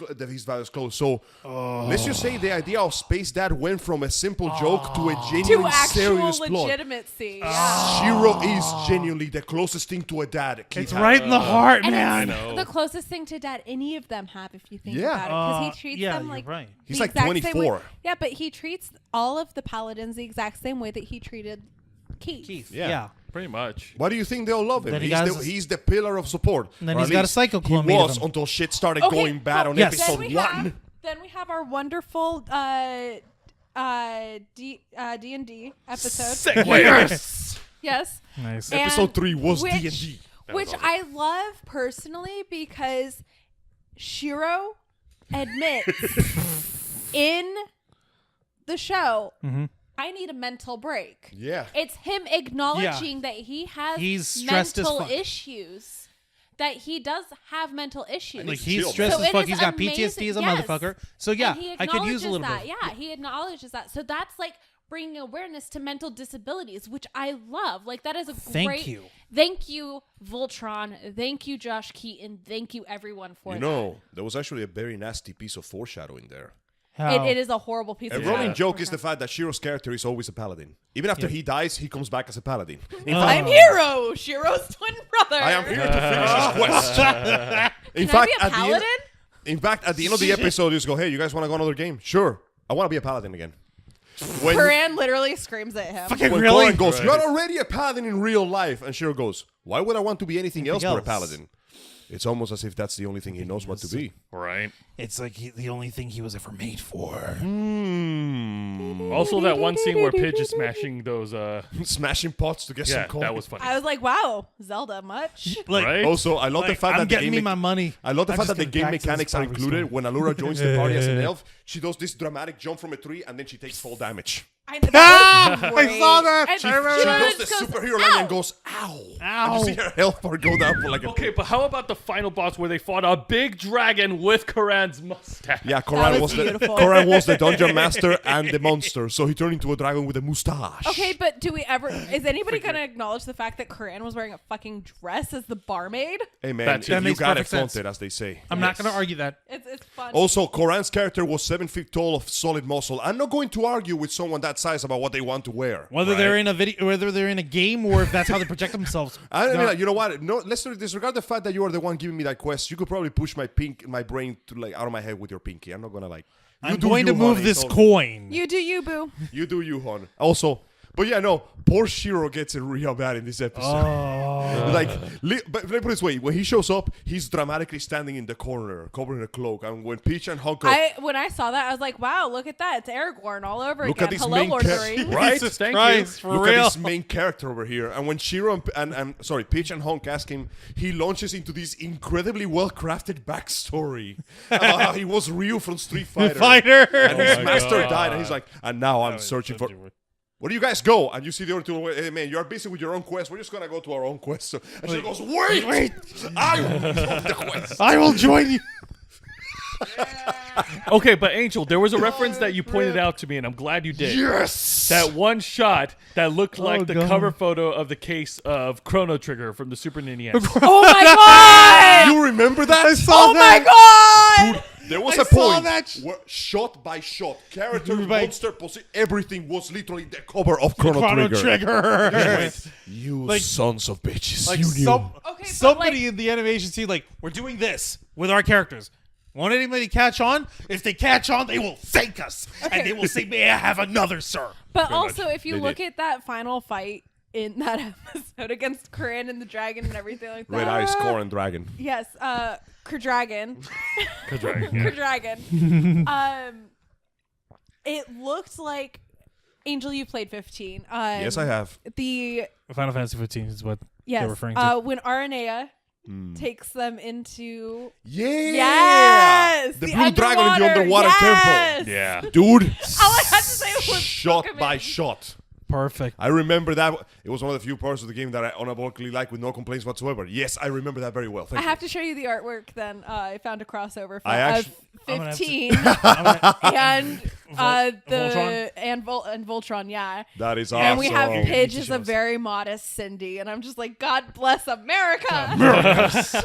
father's clothes. So let's just say the idea of Space Dad went from a simple joke to a genuine, serious plot. Legitimacy. Shiro is genuinely the closest thing to a dad. It's right in the heart, And man. it's the closest thing to dad any of them have, if you think about it. Because he treats them like right. He's the like exact same 24. way. Yeah, but he treats all of the paladins the exact same way that he treated Keith. Yeah. Pretty much. Why do you think they all love him? Then He's the pillar of support. And then Or he's at got a least psycho clone He made of was him. until shit started going bad on Yes. episode 1. Then we have our wonderful D&D episode. Segway. Yes. Nice. And Episode 3 was which- D&D. Which I love personally because Shiro admits in the show, I need a mental break. Yeah. It's him acknowledging that he has He's stressed as mental fuck. issues. That he does have mental issues. Like, Chill, he's man. stressed So as it fuck. is He's got amazing. PTSD as a Yes. motherfucker. So, yeah, And he I could use a little acknowledges bit. that. Yeah, he acknowledges that. So that's like bringing awareness to mental disabilities, which I love. Like, that is a Thank you. Thank you, Voltron. Thank you, Josh Keaton. Thank you, everyone, for You that. know, there was actually a very nasty piece of foreshadowing there. How? It is a horrible piece A of running shit, joke for is the sure. fact that Shiro's character is always a paladin. Even after he dies, he comes back as a paladin. In Oh. I'm Hero, Shiro's twin brother. I am here to finish this quest. In Can fact, I be a at the end, paladin? in fact, at the end of the episode, you just go, "Hey, you guys want to go another game? Sure. I want to be a paladin again." When, Paran literally screams at him. Fucking when really? Koran goes, "You're already a paladin in real life," and Shiro goes, "Why would I want to be anything else but a else. paladin?" It's almost as if that's the only thing he knows what to be. Right. It's like the only thing he was ever made for. Also, that one scene where Pidge is smashing those. Smashing pots to get some Yeah, coin. that was funny. I was like, wow, Zelda much? Like, Right? Also, I love the fact I'm that getting me my money. I love the I'm fact just that the gonna game back to this mechanics are Barbie included. store. When Allura joins the party as an elf, she does this dramatic jump from a tree and then she takes full damage. I know, that was I great. saw that. And She Shiro does the just goes, superhero line "Ow!" and goes, "Ow!" Ow. And you see her health bar go down for like a Okay, but how about the final boss where they fought a big dragon with Karan's mustache? Yeah, Koran was beautiful. Koran was the dungeon master and the monster, so he turned into a dragon with a mustache. Okay, but do we ever? Is anybody gonna acknowledge the fact that Karan was wearing a fucking dress as the barmaid? Hey man, That if you makes got it, perfect sense. flaunt it, as they say. I'm not going to argue that. It's fun. Also, Koran's character was 7 feet tall of solid muscle. I'm not going to argue with someone that size about what they want to wear. Whether they're in a video, whether they're in a game, or if that's how they project themselves. I mean, like, you know what? No, let's disregard the fact that you are the one giving me that quest. You could probably push my brain to like out of my head with your pinky. I'm not gonna like. I'm going to move honey, this so- coin. You do you, boo. You do you, hon. Also, but yeah, no. Poor Shiro gets it real bad in this episode. Like, but let me put it this way: when he shows up, he's dramatically standing in the corner, covering a cloak, and when Peach and Honko When I saw that, I was like, wow, look at that. It's Aragorn all over look again. at this Hello, main Lord of the character, Rings. right? Jesus Thank Christ, you. for Look real. at this main character over here, and when Shiro and Peach and Honk ask him, he launches into this incredibly well-crafted backstory about how he was Ryu from Street Fighter, and his my master God. died, and he's like, and now I'm searching for. Where do you guys go? And you see the other two. Hey man, you're busy with your own quest. We're just gonna go to our own quest. So, and she goes, wait, I will do the quest. I will join you. Okay, but Angel, there was a reference that you pointed out to me, and I'm glad you did. Yes. That one shot that looked like the God. cover photo of the case of Chrono Trigger from the Super NES. Oh my god! You remember that? I Oh my god! There was I a saw point that. where shot by shot, character, By- monster, everything was literally the cover of Chrono Trigger. You sons of bitches. Like you knew. Okay, but somebody in the animation scene, like, we're doing this with our characters. Won't anybody catch on? If they catch on, they will thank us. And they will say, may I have another, sir? But also, if you They look did. at that final fight in that episode against Karan and the dragon and everything like that. Red Eyes Core and Dragon. Yes, Kerdragon. Dragon, yeah. Kerdragon. It looked like Angel. You played 15. Yes, I have. The Final Fantasy 15 is what yes, they're referring to. when Aranea takes them into Yeah. yes, The blue dragon in the underwater yes! temple. Yeah. Dude. All I had to say was Shot fuck him by in. shot. Perfect. I remember that. It was one of the few parts of the game that I unapologetically liked with no complaints whatsoever. Yes, I remember that very well. Thank I you. have to show you the artwork then. I found a crossover I from actually- 15 and Voltron? and Voltron, yeah. That is awesome. And we have Pidge Show as a us. very modest Cindy, and I'm just like, God bless America.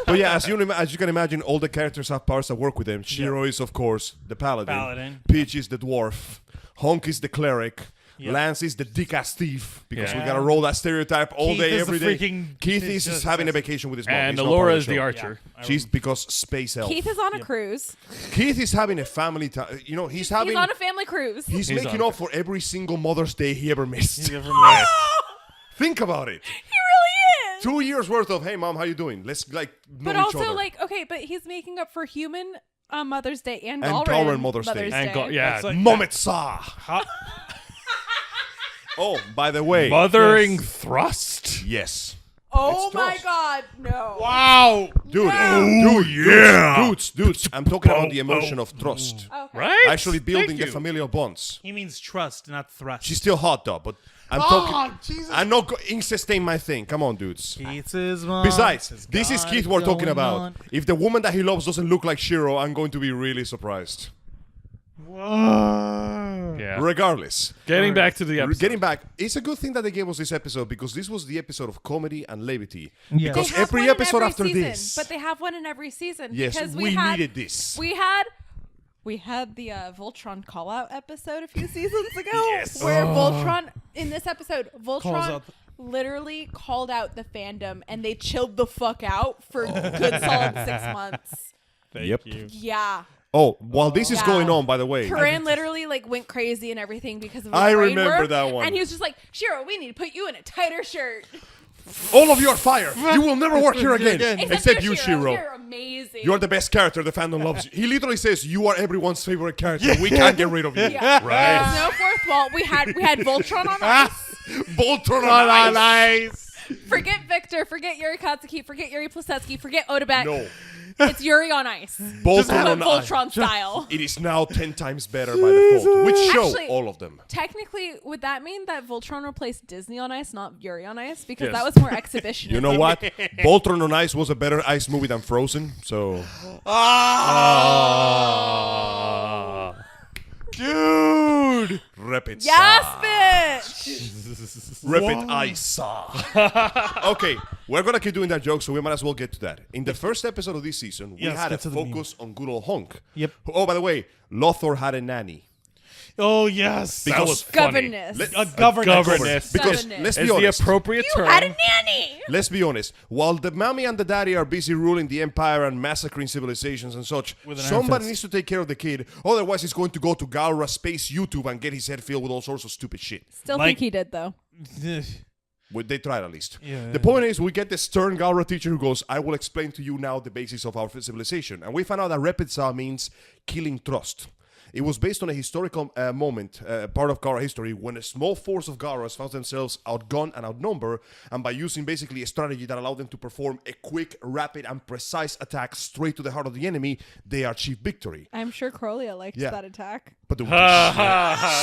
But yeah, as you can imagine, all the characters have powers that work with them. Shiro is, of course, the paladin. Peach is the dwarf. Honk is the cleric. Yep. Lance is the dick-ass thief because we Yeah. gotta roll that stereotype all Keith day, is every the day. freaking- Keith it's is just- having a vacation with his mom. And He's not part Alora of is the show. archer. She's because space elf. Keith is on a cruise. Keith is having a family time. You know, he's having. He's on a family cruise. He's He's making on- up for every single Mother's Day he ever missed. Never Oh, mind. Think about it. he really is. 2 years worth of, hey mom, how you doing? Let's like know But each also, other. like, okay, but he's making up for human Mother's Day and And Galran Galran Mother's Day. And yeah, That's like- Mometsa. Oh, by the way. mothering thrust. Yes. Oh It's my Thrust. God, no. Wow. Dude, dudes. I'm talking about the emotion of trust. Okay. Right? Actually building Thank the you. familial bonds. He means trust, not thrust. She's still hot though, but I'm talking. Jesus. I'm not incest ain't my thing. Come on, dudes. Keith's his mom. Besides, Says, this is "God, Keith we're talking going about. on." If the woman that he loves doesn't look like Shiro, I'm going to be really surprised. Whoa. Yeah. Regardless, Getting back to the episode. getting back, it's a good thing that they gave us this episode because this was the episode of comedy and levity. Yeah. They Because have every one in episode every after season, this, but they have one in every season. yes, because we had, needed this. We had the Voltron call out episode a few seasons ago, Yes. where Voltron in this episode, Voltron out- literally called out the fandom, and they chilled the fuck out for a good solid 6 months. Yep. Yeah, Oh, while this is Yeah. going on, by the way, Corinne literally like went crazy and everything because of his I brain remember work, that one. and he was just like, Shiro, we need to put you in a tighter shirt. all of you are fired. You will never work here again, except you, Shiro. You're amazing. You're the best character. The fandom loves you. He literally says, "You are everyone's favorite character. We can't get rid of you." Yeah. Right. There's no fourth wall. We had Voltron on ice. Voltron on ice. Forget Victor. Forget Yuri Katsuki. Forget Yuri Plisetsky. Forget Odebeck. No. It's Yuri on ice. Voltron But on ice. Voltron style. It is now 10 times better by default. Which show? Actually- All of them. Technically, would that mean that Voltron replaced Disney on ice, not Yuri on ice? Because Yes. that was more exhibition. You know what? Voltron on ice was a better ice movie than Frozen. So, Dude. rep it. Yes, bitch. Rep it ice. Okay, we're gonna keep doing that joke, so we might as well get to that. In the first episode of this season, we Yes, had a get to the meme. focus on good old Honk. Yep. Oh, by the way, Lothar had a nanny. Oh, yes. That was funny. Governess. A governess. Governess. Because Governess. let's Is be the honest. appropriate You term. had a nanny. Let's be honest. While the mommy and the daddy are busy ruling the empire and massacring civilizations and such, With an iron somebody fist. needs to take care of the kid. Otherwise, he's going to go to Galra Space YouTube and get his head filled with all sorts of stupid shit. Still Like- think he did though. Well, they tried at least. Yeah. The point is, we get the stern Galra teacher who goes, "I will explain to you now the basis of our civilization." And we find out that Repetsa means killing trust. It was based on a historical moment, part of Gara history, when a small force of Garas found themselves outgunned and outnumbered, and by using basically a strategy that allowed them to perform a quick, rapid, and precise attack straight to the heart of the enemy, they achieved victory. I'm sure Crolia liked Yeah. that attack. But the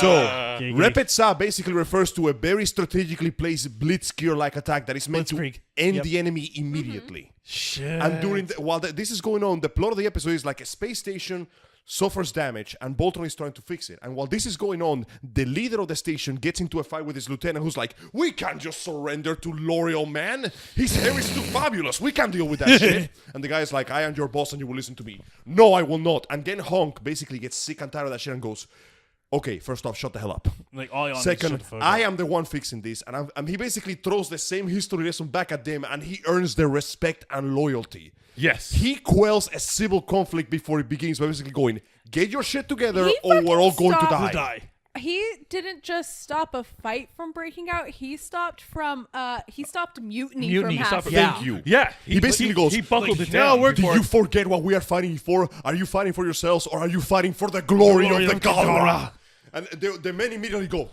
so Repetsa basically refers to a very strategically placed blitzkrieg-like attack that is meant Blitzkrieg. to end Yep. the enemy immediately. Shit. And during while this is going on, the plot of the episode is like a space station suffers damage and Bolton is trying to fix it. And while this is going on, the leader of the station gets into a fight with his lieutenant who's like, "We can't just surrender to L'Oreal Man. His hair is too fabulous. We can't deal with that shit." And the guy's like, "I am your boss and you will listen to me." "No, I will not." And then Honk basically gets sick and tired of that shit and goes, "Okay, first off, shut the hell up. Like, all y'all Second, I am the one fixing this." And he basically throws the same history lesson back at them and he earns their respect and loyalty. Yes. He quells a civil conflict before it begins by basically going, "Get your shit together He or we're all fucking going to stopped- die." He didn't just stop a fight from breaking out. He stopped mutiny from Mutiny. happening. Yeah. Thank you. Yeah. He basically goes, He buckled like, it now down. we're- "Do before- you forget what we are fighting for? Are you fighting for yourselves or are you fighting for the glory of the Galra?" And the men immediately go,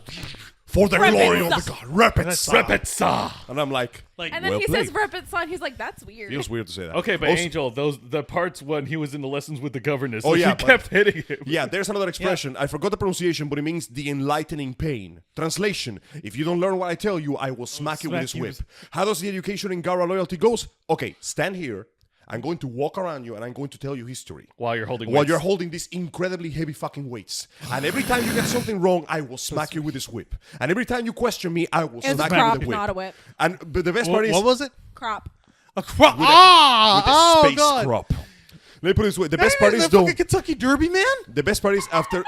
For the glory of Repetsa. the god. Repetsa. Repetsa. And I'm like, And then well he played. says Repetsa, and he's like, that's weird. Feels weird to say that. Okay, but Also- Angel, the parts when he was in the lessons with the governess, Oh, like, yeah, he kept hitting him. Yeah, there's another expression. I forgot the pronunciation, but it means the enlightening pain. Translation: if you don't learn what I tell you, I will smack you with this smack you whip. How does the education in Gara loyalty goes? Okay, stand here. I'm going to walk around you and I'm going to tell you history. While you're holding While weights. you're holding these incredibly heavy fucking weights. And every time you get something wrong, I will smack you with this whip. And every time you question me, I will It's a smack you crop, with the whip. not a whip. But the best part is What was it? Crop. A crop. with Oh, a space God. crop. Let me put it this way. The Hey, best part the is though. fucking Kentucky Derby, man. The best part is after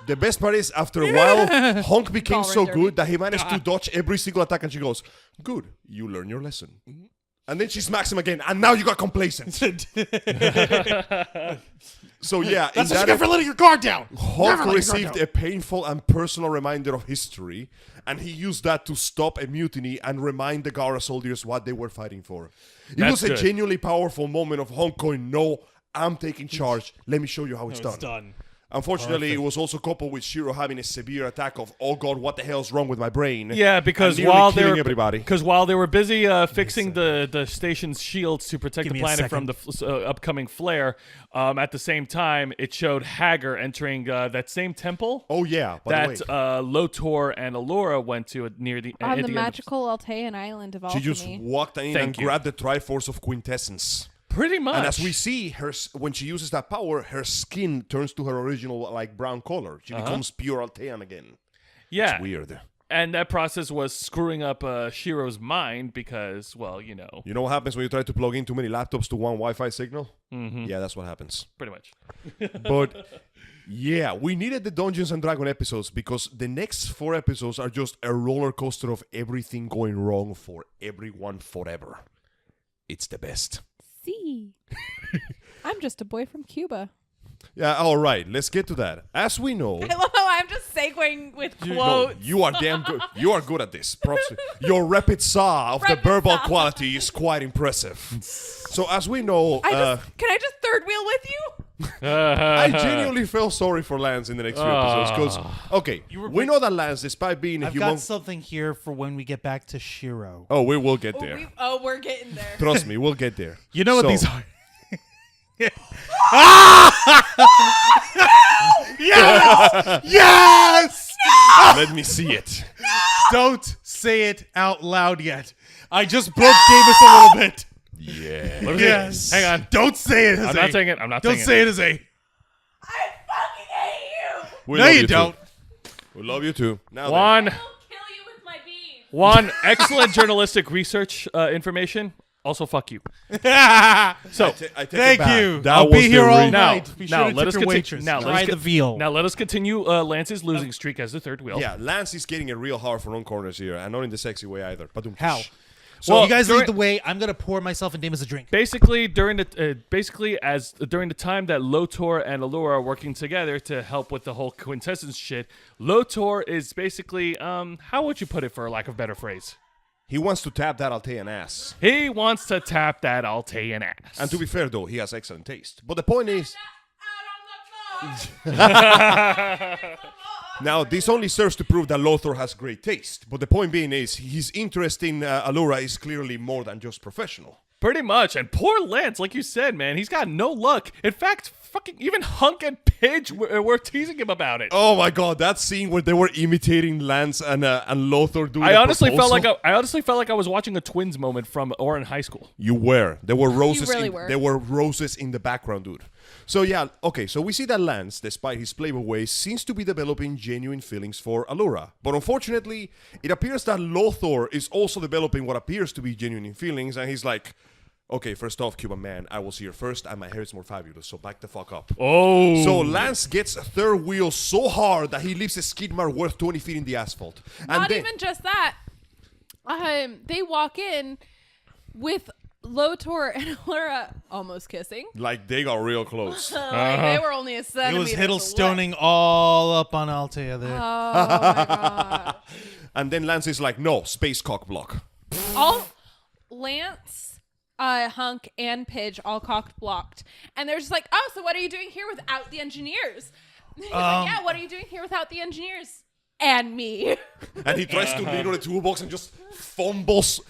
the best part is after a while, Honk became so Collar good that he managed to dodge every single attack, and she goes, "Good, you learn your lesson." And then she smacks him again, and now you got complacent. So yeah, in That's what you that get for letting your guard down. Never Honk let your guard received down. a painful and personal reminder of history, and he used that to stop a mutiny and remind the Gara soldiers what they were fighting for. It That's was a good. genuinely powerful moment of Honk going, "No, I'm taking charge. Let me show you how it's done." It's done. Unfortunately, it was also coupled with Shiro having a severe attack of, "Oh God, what the hell's wrong with my brain?" Yeah, because and nearly while they killing were everybody. because while they were busy fixing the station's shields to protect Give the me a planet from the upcoming flare, at the same time it showed Hager entering that same temple Oh yeah, by the way, that Lotor and Allura went to near the On at the the magical Altean island of she alchemy. just walked in Thank and you. grabbed the Triforce of Quintessence. end. Pretty much. And as we see, when she uses that power, her skin turns to her original like brown color. She becomes pure Altean again. yeah, It's weird. and that process was screwing up Shiro's mind because, well, you know, You know what happens when you try to plug in too many laptops to one Wi-Fi signal? Mm-hmm. Yeah, that's what happens. pretty much. But yeah, we needed the Dungeons and Dragon episodes because the next 4 episodes are just a roller coaster of everything going wrong for everyone forever. It's the best. See. I'm just a boy from Cuba. Yeah, all right, let's get to that. As we know, I love how I'm just segueing with no, quotes. you are damn good. You are good at this. Props. Your rapid saw of the Rapid verbal saw. quality is quite impressive. So as we know, Can I just third wheel with you? I genuinely feel sorry for Lance in the next few episodes because, okay, we know that Lance, despite being a I've human, got something here for when we get back to Shiro. oh, we will get there. We're getting there. Trust me, we'll get there. You know what So- these are? Yes! Yes! Let me see it. Don't say it out loud yet. I just broke Deimos a little bit. Yeah. Let me see. Yes. Hang on. Don't say it as I'm a. not saying it. I'm not Don't saying say it as a. I fucking hate you. We No, love you too. don't. We love you too. Now then. Juan, I'll kill you with my bees. Juan, excellent journalistic research information. Also, fuck you. So, I take it Thank back. you. That I'll was be here the all re- night. Be now, sure to let tip us your continue. waitress. Now, Try let's the veal. Now let us continue Lance's losing streak as the third wheel. Yeah, Lance is getting a real hard for on corners here, and not in the sexy way either. Badum. How? So Well, you guys during- lead the way. I'm gonna pour myself and Deimos a drink. Basically, during the during the time that Lotor and Allura are working together to help with the whole quintessence shit, Lotor is basically how would you put it for lack of a better phrase? he wants to tap that Altean ass. He wants to tap that Altean ass. And to be fair, though, he has excellent taste. But the point is, Out on the floor. now this only serves to prove that Lothar has great taste. But the point being is, his interest in Allura is clearly more than just professional. Pretty much. And poor Lance, like you said, man, he's got no luck. In fact, fucking even Hunk and Pidge were teasing him about it. Oh my God, that scene where they were imitating Lance and Lothar doing. I the honestly felt proposal. like I was watching a Twins moment from Orin High School. You were. There were roses. really were. There were roses in the background, dude. So yeah, okay. So we see that Lance, despite his playboy ways, seems to be developing genuine feelings for Allura. But unfortunately, it appears that Lothar is also developing what appears to be genuine feelings, and he's like, "Okay, first off, Cuban man, I was here first, and my hair is more fabulous, so back the fuck up." Oh. So Lance gets a third wheel so hard that he leaves a skid mark worth 20 feet in the asphalt. And Not then, even just that. They walk in with Lotor and Allura almost kissing. like, they got real close. Like they were only a It centimeter. was Hiddlestoning all up on Altea there. Oh my god. And then Lance is like, "No, space cock block." All Lance, Hunk, and Pidge all cocked blocked, and they're just like, "Oh, so what are you doing here without the engineers?" And he's like, "Yeah, what are you doing here without the engineers?" and me. And he tries to lean on the toolbox and just fumbles.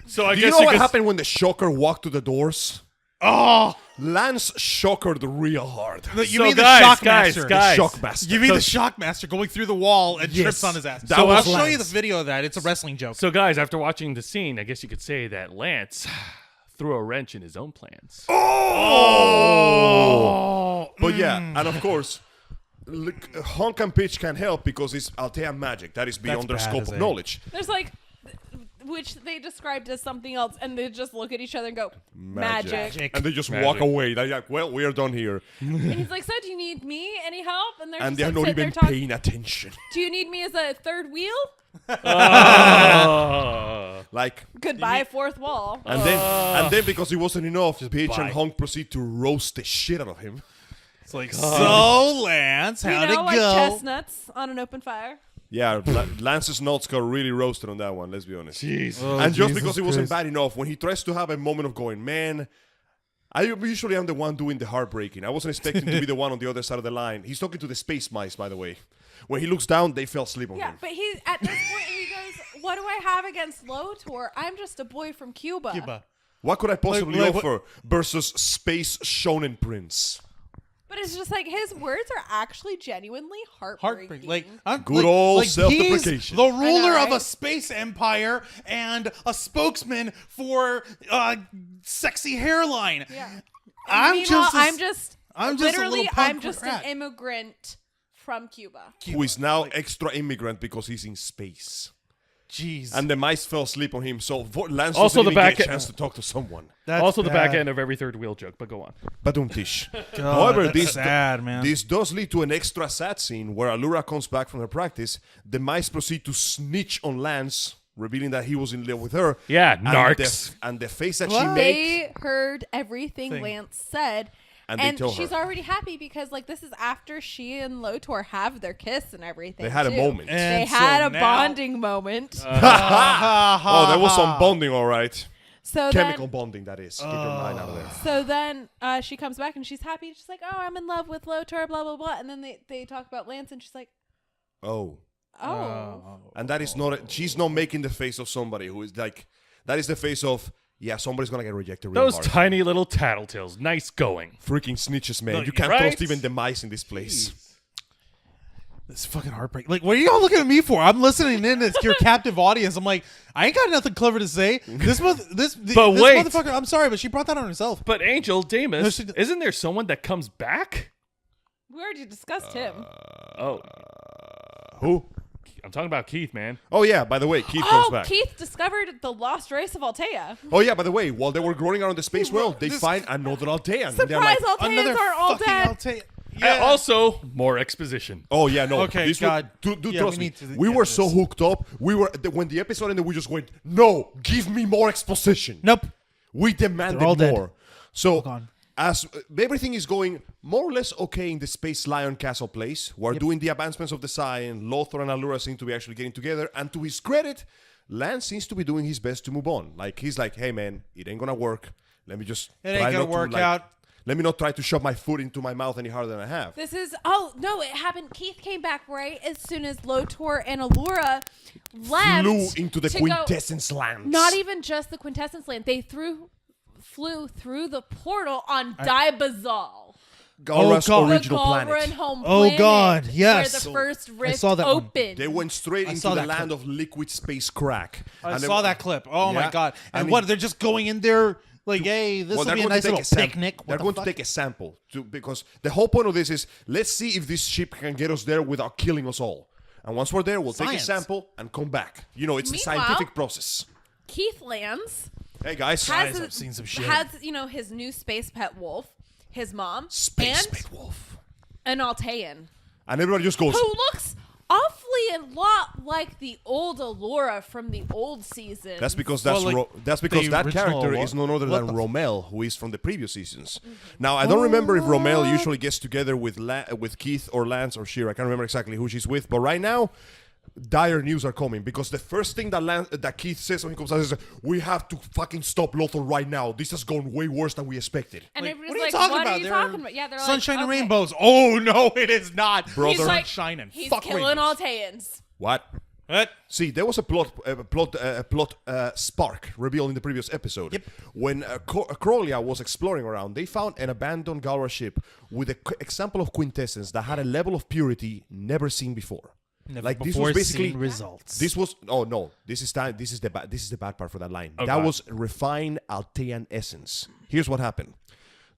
So I Do guess you know what could happened when the shocker walked to the doors? Oh, Lance shockered real hard. you So mean the guys, Shockmaster? guys. Shockmaster. You mean the Shockmaster going through the wall and Yes. trips on his ass? That So I'll was show you the Lance. video of that. It's a wrestling joke. So guys, after watching the scene, I guess you could say that Lance threw a wrench in his own plans. Oh! But yeah, and of course, Honk and Pitch can help because it's Altean magic. That is beyond their That's bad, scope is of it? knowledge. There's like, which they described as something else, and they just look at each other and go, magic. And they just Magic. walk away. They're like, well, we are done here. And he's like, so do you need me? Any help? And they're And just they're like, not sitting even there talking. paying attention. Do you need me as a third wheel? Like, Goodbye, fourth wall. and then because it wasn't enough, Pitch Bye. and Honk proceed to roast the shit out of him. It's like, so Lance, how'd you know, it like go? chestnuts on an open fire. Yeah, Lance's nuts got really roasted on that one, let's be honest. Jeez. And just because it wasn't bad enough, when he tries to have a moment of going, man, I usually am the one doing the heartbreaking. I wasn't expecting to be the one on the other side of the line. He's talking to the space mice, by the way. When he looks down, they fell asleep on Yeah, him. but he at this point he goes, "What do I have against Lotor? I'm just a boy from Cuba." Cuba. What could I possibly Like, what- offer versus Space Shonen Prince? But it's just like his words are actually genuinely heartbreaking. Heartbreak. Like, I'm, Good old he's self-deprecation. the ruler I know, of a right? space empire and a spokesman for sexy hairline. Yeah. I'm Meanwhile, just, I'm just a literally, little punk I'm just rat. an immigrant from Cuba. Who is now extra immigrant because he's in space. Jeez. And the mice fell asleep on him, so Lance Also doesn't the even get back- a chance to talk to someone. That's Also the back bad. end of every third wheel joke, but go on. Badum-tish. God, However, that's this sad, man. This does lead to an extra sad scene where Allura comes back from her practice. The mice proceed to snitch on Lance, revealing that he was in love with her. Yeah, And narcs. And the face that she What? made. They heard everything Lance said. And they tell she's her. already happy because like this is after she and Lotor have their kiss and everything. They had a too. moment. And They had so a now- bonding moment. Oh, there was some bonding, all right. so Chemical then, bonding, that is. Get your mind out of there. so then she comes back and she's happy. She's like, "Oh, I'm in love with Lotor." Blah blah blah. And then they talk about Lance and she's like, Oh. "Oh, And that is not, she's not making the face of somebody who is like, that is the face of, yeah, somebody's going to get rejected real Those hard. tiny little tattletales. Nice going. Freaking snitches, man. No, You can't right? trust even the mice in this place. This fucking heartbreak. Like, what are y'all looking at me for? I'm listening in. It's your captive audience. I'm like, I ain't got nothing clever to say. This But this wait. motherfucker. I'm sorry, but she brought that on herself. But Angel, Deimos, No, she- isn't there someone that comes back? we already discussed him." Oh, Who? I'm talking about Keith, man. Oh, yeah, by the way, Keith comes Oh, back. Keith discovered the lost race of Altea. Oh, yeah, by the way, while they were growing around the space world, they This- find another Altean. And they're Surprise! like, Alteans are all fucking dead. Altea. And Yeah. also, more exposition. oh, yeah, no. Okay, this God. Dude, Yeah, trust we me. need to We get were this. so hooked up. When the episode ended, we just went, no, give me more exposition. Nope. We demanded They're all dead. more. So, gone. as everything is going more or less okay in the Space Lion Castle place, we're doing the advancements of the science. Lothar and Allura seem to be actually getting together. And to his credit, Lance seems to be doing his best to move on. Like, he's like, hey, man, it ain't going to work. Let me just It ain't try gonna not to, work like, out. Let me not try to shove my foot into my mouth any harder than I have. This is no, it happened. Keith came back right as soon as Lotor and Allura left. Flew into the to go- quintessence lands. Not even just the quintessence land. They flew through the portal on Daibazal. Galra's God. original the planet. Galran home Oh, planet, God, yes. Where the first I rift saw that one. opened. They went straight I into saw the that land clip. of liquid space crack. I And saw they- that clip. Oh my Yeah. god! And And what? They're just going in there like, hey, this will they're be a going nice to take little a picnic. They're going to take a sample because the whole point of this is let's see if this ship can get us there without killing us all. And once we're there, we'll take a Science. sample and come back. You know, it's the Meanwhile- scientific process. Keith lands. Hey guys, Has I've seen some shit. Has his new space pet wolf, his mom, Space and Pit Wolf, an Altean and everybody just goes. who looks awfully a lot like the old Allura from the old season. That's because Well, like, that's because the that original character what? is none other What than the Romel, who is from the previous seasons. Now I don't remember if Romel usually gets together with Keith or Lance or Shira. I can't remember exactly who she's with, but right now dire news are coming, because the first thing that Keith says when he comes out is, we have to fucking stop Lothar right now. This has gone way worse than we expected. And Like, everybody's what are you like, talking what about? are you They're talking about? Yeah, they're Sunshine like, and okay. rainbows. Oh no, it is not. Brother. He's like, Sunshine and he's fuck killing rainbows. Alteans. What? What? See, there was a plot spark revealed in the previous episode. Yep. When Crowley was exploring around, they found an abandoned Galra ship with an example of quintessence that had a level of purity never seen before. Never Like this before was basically seen results. This was this is the bad part for that line. Oh, that God. was refined Altean essence. Here's what happened.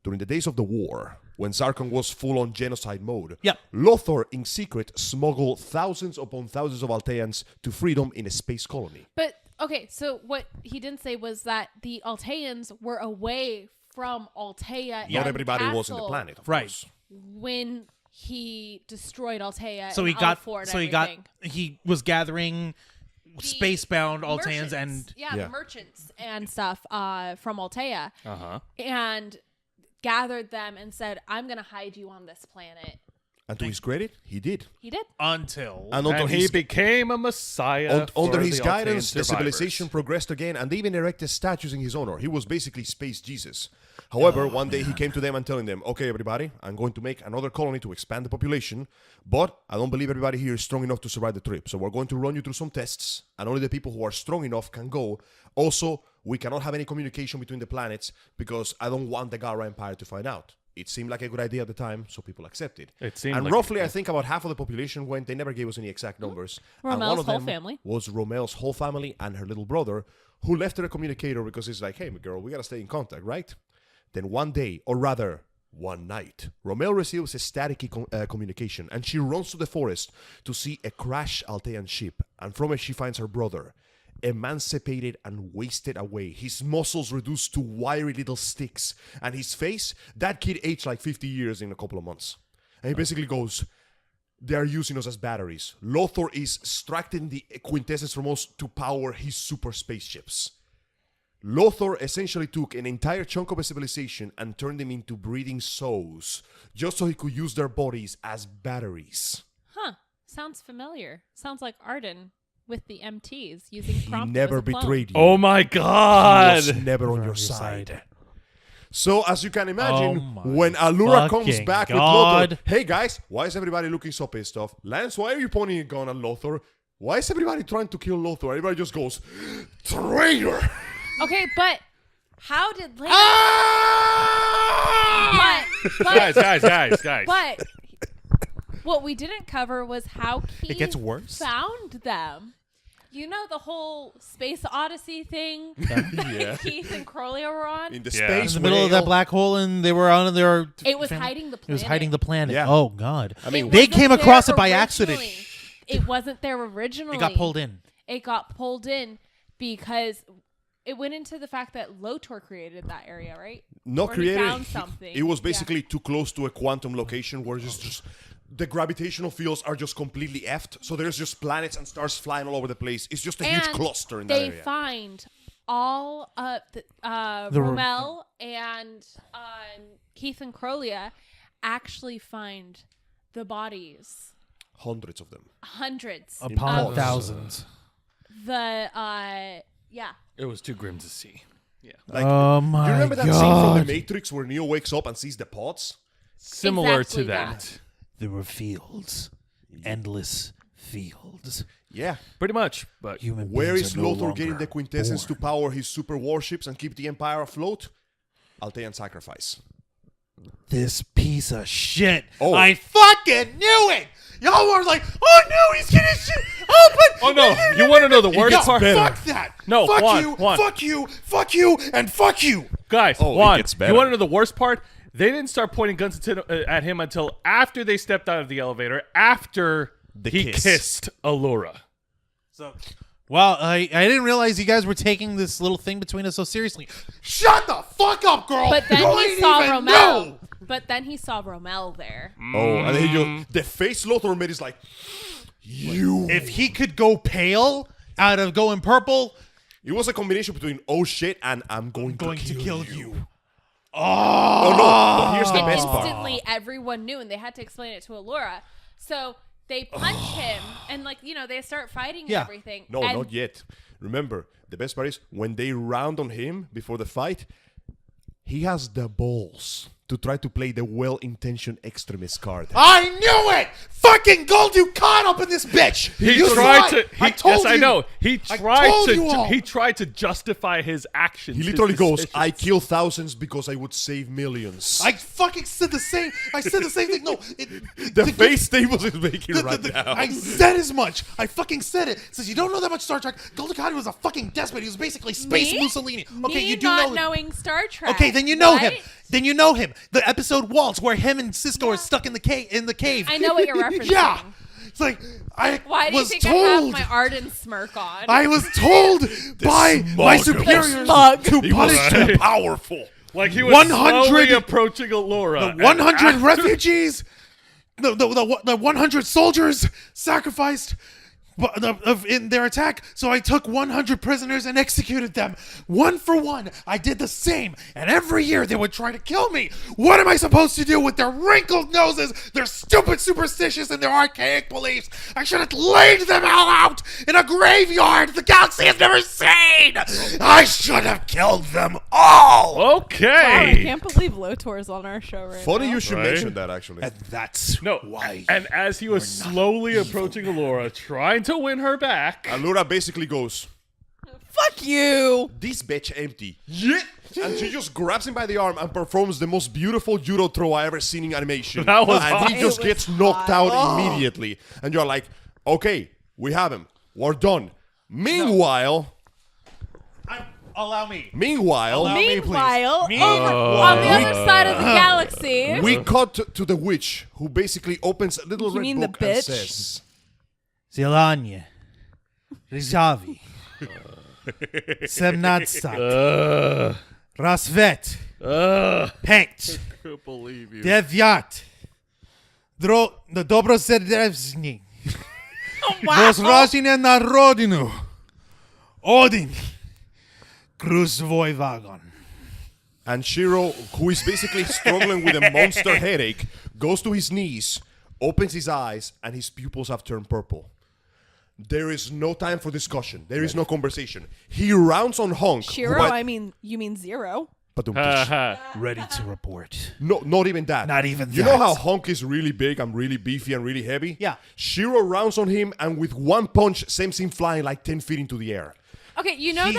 During the days of the war, when Zarkon was full on genocide mode, Yep. Lothar in secret smuggled thousands upon thousands of Alteans to freedom in a space colony. But okay, so what he didn't say was that the Alteans were away from Altea. Not and everybody was in the Castle planet, of Right. course. when he destroyed Altea. So and he got. Alfor and So he got. everything. He was gathering spacebound Alteans Merchants. and yeah, Yeah. the merchants and stuff from Altea, Uh-huh. and gathered them and said, "I'm gonna hide you on this planet." And to his credit, he did. He did. until And under And he his, became a messiah. under for his the guidance, Altean the survivors. civilization progressed again, and they even erected statues in his honor. He was basically Space Jesus. However, one day he came to them and telling them, okay, everybody, I'm going to make another colony to expand the population, but I don't believe everybody here is strong enough to survive the trip. So we're going to run you through some tests, and only the people who are strong enough can go. Also, we cannot have any communication between the planets because I don't want the Gara Empire to find out. It seemed like a good idea at the time, so people accepted. It seemed and like roughly, it, I think about half of the population went. They never gave us any exact numbers. And Romel's one of whole them family. was Romel's whole family and her little brother, who left her a communicator because he's like, hey, girl, we gotta stay in contact, right? Then one day, or rather, one night, Romel receives a static communication, and she runs to the forest to see a crashed Altean ship, and from it she finds her brother, emancipated and wasted away, his muscles reduced to wiry little sticks, and his face, that kid aged like 50 years in a couple of months. And he basically goes, they are using us as batteries. Lothar is extracting the quintessence from us to power his super spaceships. Lothar essentially took an entire chunk of a civilization and turned them into breathing souls, just so he could use their bodies as batteries. Huh. Sounds familiar. Sounds like Arden with the MTs using He Prompto never as a clone. betrayed you. Oh my He God! was never on your side. So, as you can imagine, Oh my when Allura comes fucking back with God. Lothar, hey guys, why is everybody looking so pissed off? Lance, why are you pointing a gun at Lothar? Why is everybody trying to kill Lothar? Everybody just goes, traitor! Okay, but how did Lance? Ah! But guys. but what we didn't cover was how Keith gets worse? found them. You know the whole Space Odyssey thing Yeah. Keith and Crowley were on? In the Yeah. space in the middle of that whale. black hole, and they were on their. It was hiding the It was planet. hiding the planet. Yeah. Oh God! I mean, It they wasn't came there across it by accident. originally. It wasn't there originally. It got pulled in. It got pulled in because it went into the fact that Lotor created that area, right? Not Or he created. found something. It was Yeah. basically too close to a quantum location where just the gravitational fields are just completely effed. So there's just planets and stars flying all over the place. It's just a huge And cluster in that they area. find all of the Rommel and Keith and Crowley actually find the bodies, Hundreds of them. hundreds. Upon pods. thousands. The yeah. It was too grim to see. Like, Oh do my you remember that scene from The Matrix where Neo wakes up and sees the pods? Similar Exactly to that. There were fields, endless fields. Yeah. Pretty much. But Human Where beings is are no Lothar longer getting the quintessence born. to power his super warships and keep the Empire afloat? Altean sacrifice. This piece of shit. Oh. I fucking knew it. Y'all were like, oh no, he's getting shit open. Oh, no. You wanna know the worst No, part? Fuck that. No, fuck Juan, you, Juan. fuck you, fuck you, and fuck you. guys, Oh, it Juan, gets better. you want to know the worst part? They didn't start pointing guns at him until after they stepped out of the elevator, after he kiss. kissed Allura. So, well, I didn't realize you guys were taking this little thing between us so seriously. Shut the fuck up, girl. But then You he ain't saw even Rommel. know. But then he saw Rommel there. Oh, and then he just, the face Lothar made is like, you. If he could go pale out of going purple, It was a combination between oh shit and I'm going to kill you. Oh no, but here's the And best part. instantly, everyone knew, and they had to explain it to Allura. So they punch him, and like they start fighting and Yeah. everything. No, and not yet. Remember, the best part is when they round on him before the fight, he has the balls to try to play the well-intentioned extremist card. I knew it! Fucking Gold, you caught up in this bitch! He You tried lied. to. I told you. I know. He tried told to. you all. He tried to justify his actions. He his literally goes, decisions. I kill thousands because I would save millions. I fucking said the same. I said the same thing. No, the face Deimos is making right now. I said as much. I fucking said it. Says you don't know that much Star Trek. Gul Dukat was a fucking despot. He was basically space Me? Mussolini. Okay, me you do not know him. knowing Star Trek. Okay, then you know him. right? Then you know him. The episode Waltz where him and Cisco are stuck in the cave. I know what you're referencing. Yeah. It's like I Why do you was think I have told. my Arden smirk on? I was told by my smug. superiors Smug. to He was punish too powerful. Like he was 100 slowly approaching Allura. the 100 refugees, the 100 soldiers sacrificed in their attack. So I took 100 prisoners and executed them one for one. I did the same, and every year they would try to kill me. What am I supposed to do with their wrinkled noses, their stupid superstitious, and their archaic beliefs? I should have laid them all out in a graveyard the galaxy has never seen. I should have killed them all. Wow, I Okay. can't believe Lotor's on our show right Funny now. you should Right. mention that, actually. And that's No. why. And as he was slowly approaching Allura, trying to win her back. Allura basically goes, Fuck you. this bitch empty. Yeah. And she just grabs him by the arm and performs the most beautiful judo throw I ever seen in animation. That was and hot. he just It gets was knocked hot. out immediately. And you're like, okay, we have him. We're done. Meanwhile, Allow me. meanwhile, Meanwhile, Me- over on the other side of the galaxy, we cut to the witch who basically opens a little You red mean the book and bitch? says, Zelanya. Rizavi. Semnadstat. Rasvet. Pekt. Can't believe you. Devyat. Dobroserdevsny. wow. Возрождение на родину. Odin. Kruzvoj Vagon. and Shiro, who is basically struggling with a monster headache, goes to his knees, opens his eyes, and his pupils have turned purple. There is no time for discussion. There is no conversation. He rounds on Honk. Shiro, I mean, you mean Zero. Ready to report. No, not even that. Not even You that. know how Honk is really big and really beefy and really heavy? Yeah. Shiro rounds on him and with one punch sends him flying like 10 feet into the air. Okay, you know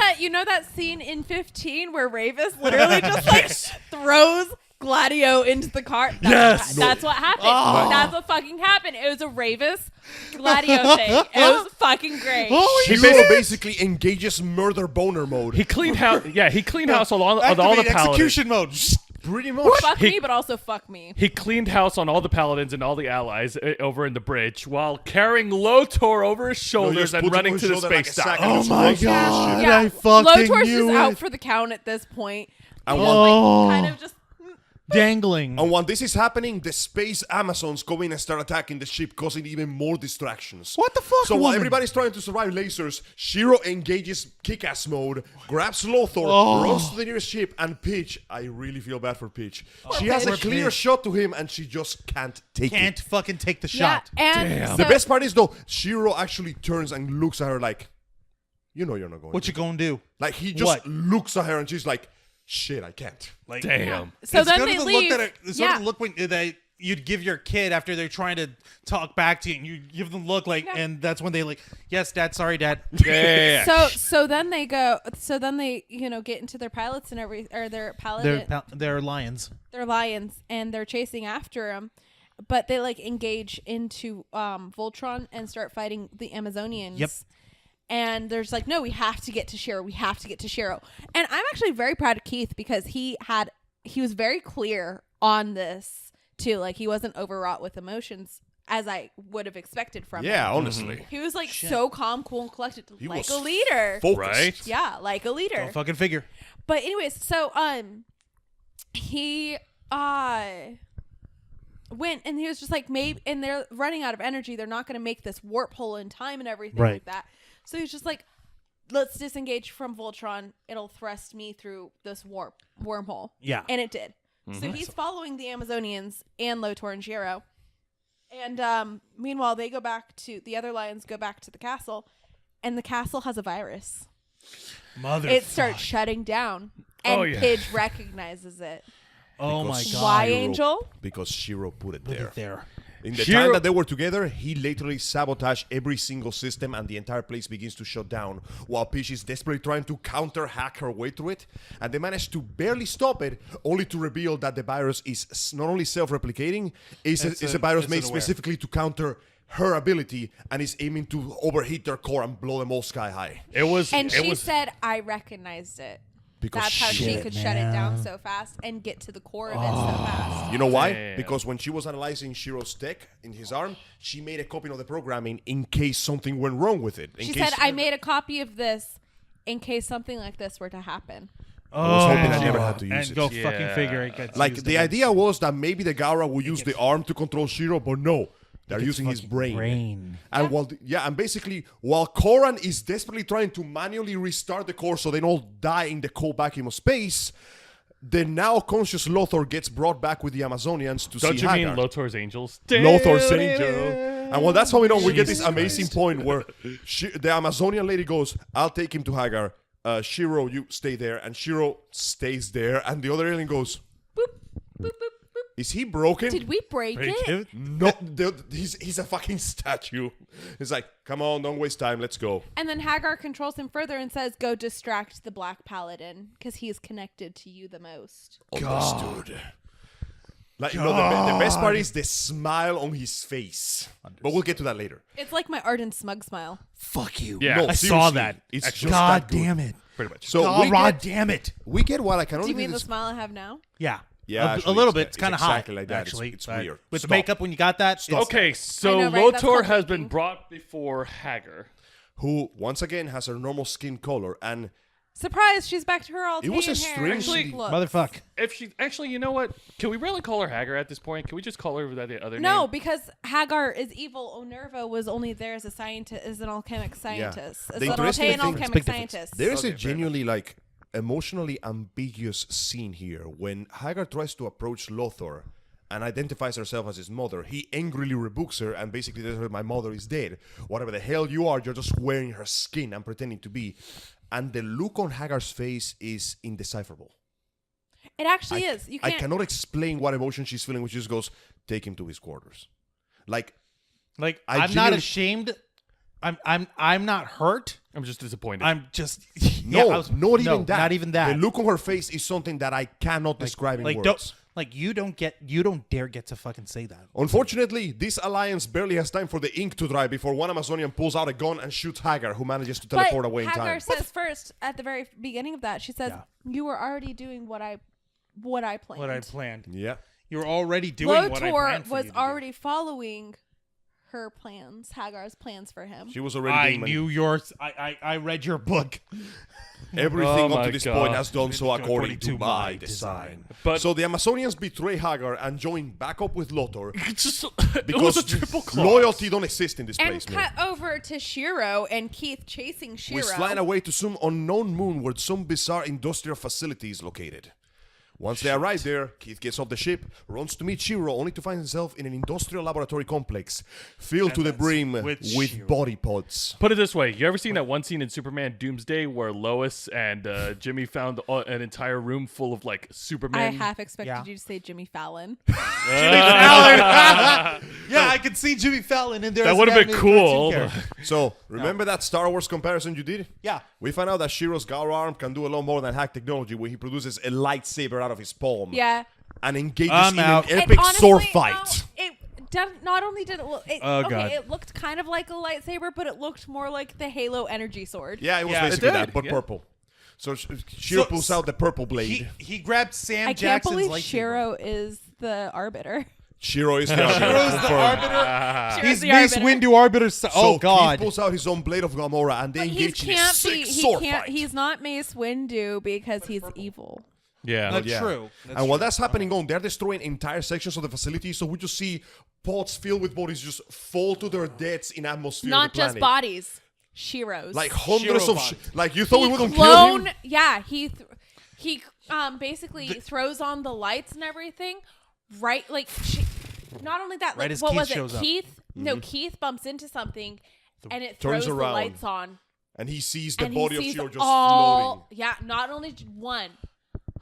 that scene in 15 where Ravis literally just like throws Gladio into the car? That's what happened. That's what fucking happened. It was a Ravis Gladio thing. It was fucking great. Shiro basically engages murder boner mode. He cleaned house. Yeah, he cleaned house on all the Activate paladins. execution mode. Pretty much. Fuck me, but also fuck me. He cleaned house on all the paladins and all the allies over in the bridge while carrying Lotor over his shoulders and running to the space dock. Oh my god. Yeah, I fucking Lotor's knew just it. out for the count at this point. And He's one, Oh. like, kind of just Dangling. and when this is happening, the space Amazons go in and start attacking the ship, causing even more distractions. What the fuck, So while woman? everybody's trying to survive lasers, Shiro engages kick-ass mode, grabs Lothar, Oh. runs to the nearest ship, and Peach, I really feel bad for Peach. She has a Poor clear Peach. shot to him, and she just can't take Can't it. fucking take the yeah. shot. And The so- best part is, though, Shiro actually turns and looks at her like, you know you're not going What to. you gonna do? Like, he just What? looks at her, and she's like, shit, I can't. Like, Damn. So it's then sort they of the leave. look that it's sort yeah. of the look when that you'd give your kid after they're trying to talk back to you, and you give them look like, Yeah. and that's when they like, yes, Dad, sorry, Dad. Yeah. So then they go. So then they get into their pilots and their paladin. They're lions. They're lions and they're chasing after him, but they like engage into Voltron and start fighting the Amazonians. Yep. And there's like, no, we have to get to Shiro. We have to get to Shiro. And I'm actually very proud of Keith because he was very clear on this too. Like he wasn't overwrought with emotions as I would have expected from him. Yeah, honestly. He was like so calm, cool, and collected, He like was a leader. Focused. Right? Yeah, like a leader. Don't fucking figure. But anyways, so he went and he was just like maybe, and they're running out of energy. They're not going to make this warp hole in time and everything Right. like that. So he's just like, let's disengage from Voltron. It'll thrust me through this wormhole. Yeah. And it did. So he's following the Amazonians and Lotor and Shiro. And meanwhile, the other lions go back to the castle, and the castle has a virus. It starts shutting down, and Pidge recognizes it. Oh my god! Why, Angel? Because Shiro put it Put there. it there. In the time that they were together, he literally sabotaged every single system and the entire place begins to shut down while Peach is desperately trying to counter-hack her way through it. And they managed to barely stop it, only to reveal that the virus is not only self-replicating, it's a virus made specifically to counter her ability and is aiming to overheat their core and blow them all sky high. She said, I recognized it. Because that's how she could shut it down so fast and get to the core of it so fast. You know why? Damn. Because when she was analyzing Shiro's tech in his arm, she made a copy of the programming in case something went wrong with it. She said, I made a copy of this in case something like this were to happen. I was hoping I never had to use it. And go fucking figure it gets like, used the idea was that maybe the Gaara would use the arm to control Shiro, but no. They're using his brain. And and basically, while Koran is desperately trying to manually restart the core so they don't die in the cold vacuum of space, the now conscious Lothar gets brought back with the Amazonians to see Hagar. Don't you mean Lothor's angels? Lothor's angel. And that's how we know we get this amazing point where the Amazonian lady goes, I'll take him to Hagar. Shiro, you stay there. And Shiro stays there. And the other alien goes, boop, boop, boop. Is he broken? Did we break it? No, he's a fucking statue. He's like, come on, don't waste time, let's go. And then Hagar controls him further and says, go distract the Black Paladin, because he is connected to you the most. Understood. Like, the best part is the smile on his face. But we'll get to that later. It's like my ardent smug smile. Fuck you. Yeah, no, I saw that. It's just God damn it. Pretty much. So damn it. We get what I can only Do you mean the smile I have now? Yeah. Yeah, a little bit. It's kind of hot. Exactly like that. Actually, it's weird. With the makeup, when you got that. Okay, so I know, right? That's Lothar called has baking. been brought before Hagar. Who, once again, has her normal skin color. And Surprise, she's back to her all It was a hair. strangely- Look. Motherfuck. If she actually, you know what? Can we really call her Hagar at this point? Can we just call her by the other No, name? because Hagar is evil. Onerva was only there as a scientist, as an alchemic scientist, as The an interesting Altean thing- alchemic big difference. scientist. there is a genuinely, emotionally ambiguous scene here. When Hagar tries to approach Lothar and identifies herself as his mother, he angrily rebukes her and basically tells her, my mother is dead. Whatever the hell you are, you're just wearing her skin and pretending to be. And the look on Hagar's face is indecipherable. It actually is. You I can't. cannot explain what emotion she's feeling, which just goes, take him to his quarters. Like, I'm I not genuinely- ashamed. I'm not hurt. I'm just disappointed. I'm just not even that. Not even that. The look on her face is something that I cannot describe in words. You don't dare get to fucking say that. Unfortunately, this alliance barely has time for the ink to dry before one Amazonian pulls out a gun and shoots Hagar, who manages to teleport away in Hagar time. says first at the very beginning of that, she says, "You were already doing what I planned." What I planned. Yeah. You're already doing what I planned Lothar for was you to already following her plans, Hagar's plans for him. She was do. already I being knew yours. I read your book. Everything Oh up to my this God. point has done so according to my design. But- So the Amazonians betray Hagar and join back up with Lothar It's just, it because was a triple class. loyalty don't exist in this And place, cut man. over to Shiro and Keith chasing Shiro. We're flying away to some unknown moon where some bizarre industrial facility is located. Once they arrive there, Keith gets off the ship, runs to meet Shiro, only to find himself in an industrial laboratory complex filled to the brim with with Shiro. body pods. Put it this way: you ever seen that one scene in Superman Doomsday where Lois and Jimmy found an entire room full of like Superman? I half expected Yeah. you to say Jimmy Fallon. Yeah, I could see Jimmy Fallon in there. That as would an have been animated cool. cartoon character. So, remember that Star Wars comparison you did? Yeah. We found out that Shiro's Gaara arm can do a lot more than hack technology when he produces a lightsaber out of his palm Yeah. and engages I'm in out. an epic honestly, sword no, fight. not only did it look, Oh, God. it looked kind of like a lightsaber, but it looked more like the Halo energy sword. Yeah, it was Yeah, it basically did, that, but yeah. purple. So Shiro So- pulls out the purple blade. He grabbed Sam I can't Jackson's believe lightsaber. Shiro is the arbiter. Shiro is the Shiro's the confirmed. arbiter. Shiro's He's the Mace arbiter. Windu arbiter. So Oh God. Keith pulls out his own blade of Gamora and they But he engage in a can't sick be. He sword can't. fight. He's not Mace Windu because he's evil. Yeah. That's Yeah. true. That's And while true. that's happening on, they're destroying entire sections of the facility. So we just see pods filled with bodies just fall to their deaths in atmosphere. Not of the just planet. bodies. Shiro's. Like hundreds Shiro of bodies. like you thought we wouldn't kill clone. him. Yeah, he basically throws on the lights and everything. Right, like Not only that, Right like as what Keith was it? shows up. Keith? No, Keith bumps into something, and it Turns throws the around. lights on. And he sees the And body he of sees Shiro just all, floating. yeah, not only one,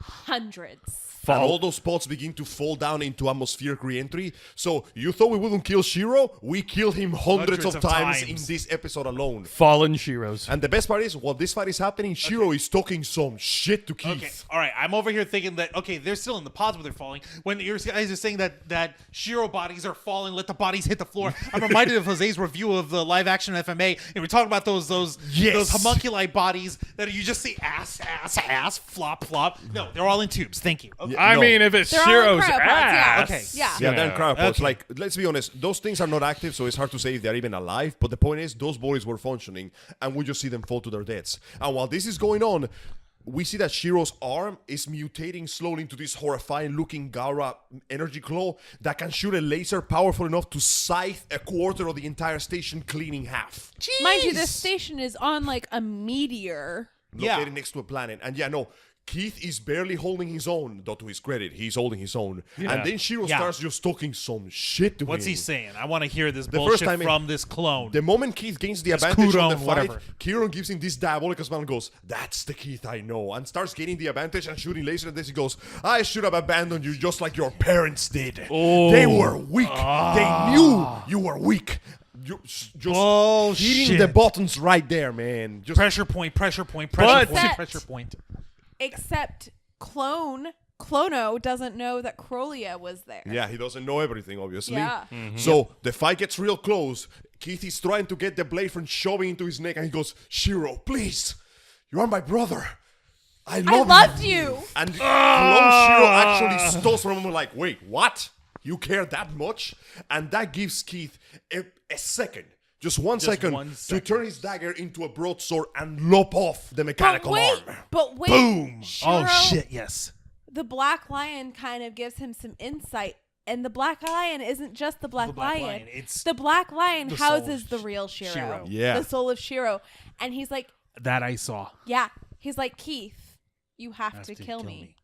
hundreds. And all those spots begin to fall down into atmospheric re-entry. So you thought we wouldn't kill Shiro? We killed him hundreds of times in this episode alone. Fallen Shiros. And the best part is, while this fight is happening, Shiro is talking some shit to Keith. Okay, all right. I'm over here thinking that they're still in the pods, but they're falling. When you guys are saying that Shiro bodies are falling, let the bodies hit the floor. I'm reminded of Jose's review of the live action FMA, and we're talking about those homunculi bodies that you just see ass, flop. No, they're all in tubes. Thank you. Okay. I No. mean, if it's They're all in Shiro's cryopods, ass. Okay. Yeah. Yeah, they're cryopods. Okay. Like, let's be honest, those things are not active, so it's hard to say if they're even alive. But the point is, those bodies were functioning, and we just see them fall to their deaths. And while this is going on, we see that Shiro's arm is mutating slowly into this horrifying-looking Gaara energy claw that can shoot a laser powerful enough to scythe a quarter of the entire station, cleaning half. Mind you, this station is on like a meteor. Located next to a planet. And yeah, no, Keith is barely holding his own, though to his credit, he's holding his own. Yeah. And then Shiro starts just talking some shit to him. What's he saying? I want to hear this first bullshit time from this clone. The moment Keith gains the advantage on the Kudon, fight, whatever. Kieran gives him this diabolical smile and goes, "That's the Keith I know," and starts gaining the advantage and shooting laser. And then he goes, "I should have abandoned you just like your parents did. Oh. They were weak. They knew you were weak." Just hitting the buttons right there, man. Just pressure point. Except Clono doesn't know that Crolia was there. yeah, he doesn't know everything, obviously. Yeah. So the fight gets real close. Keith is trying to get the blade from shoving into his neck, and he goes, "Shiro, please, you are my brother. I loved you." And Clone Shiro actually stops from him like, "Wait, what? You care that much?" And that gives Keith a second. Just one second to turn his dagger into a broadsword and lop off the mechanical arm. But wait. Boom. Shiro, Yes. The Black Lion kind of gives him some insight. And the Black Lion isn't just the Black Lion. It's the Black Lion the soul houses of the real Shiro. Yeah. The soul of Shiro. And he's like, that I saw. yeah. He's like, Keith, you have to kill me.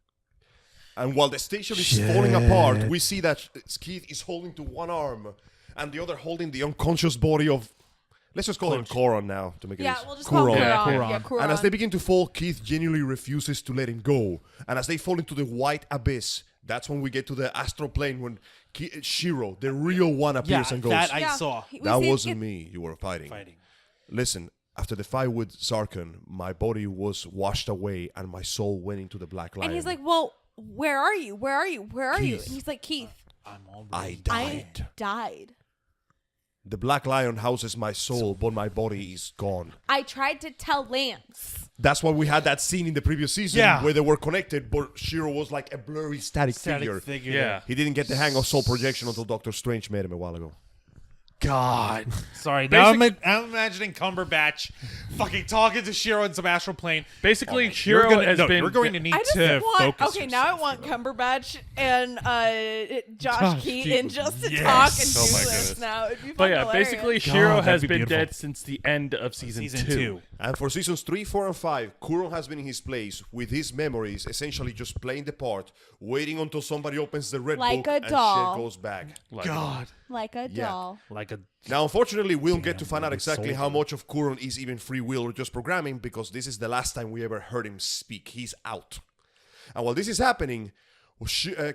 And while the station is falling apart, we see that Keith is holding to one arm and the other holding the unconscious body of, let's just call him Koron now to make it Yeah, easy. we'll just call him Kuron. Yeah, Kuron. And as they begin to fall, Keith genuinely refuses to let him go. And as they fall into the white abyss, that's when we get to the astral plane when Shiro, the real one, appears and goes, that I saw. "That wasn't me you were fighting. Listen, after the fight with Zarkon, my body was washed away and my soul went into the Black Lion." And he's like, well, where are you? Where are you? Where are you? And he's like, Keith, I died. I died. The Black Lion houses my soul, but my body is gone. I tried to tell Lance. That's why we had that scene in the previous season where they were connected, but Shiro was like a blurry static figure. Yeah. He didn't get the hang of soul projection until Doctor Strange met him a while ago. God. Sorry. Now I'm imagining Cumberbatch fucking talking to Shiro in some astral plane. Basically, Shiro has been. We're going to need I just to want. focus. Okay, now I want Cumberbatch and Josh Keaton just to Yes. talk and Oh do my this goodness. now. It'd be But yeah, hilarious. basically, God, Shiro that'd has be been beautiful. dead since the end of season 2. And for seasons 3, 4, and 5, Kuron has been in his place with his memories, essentially just playing the part, waiting until somebody opens the red Like book a and doll. shit goes back. God. like a doll. Like a. Now, unfortunately, we don't get to find out exactly soul. how much of Kuron is even free will or just programming, because this is the last time we ever heard him speak. He's out. And while this is happening,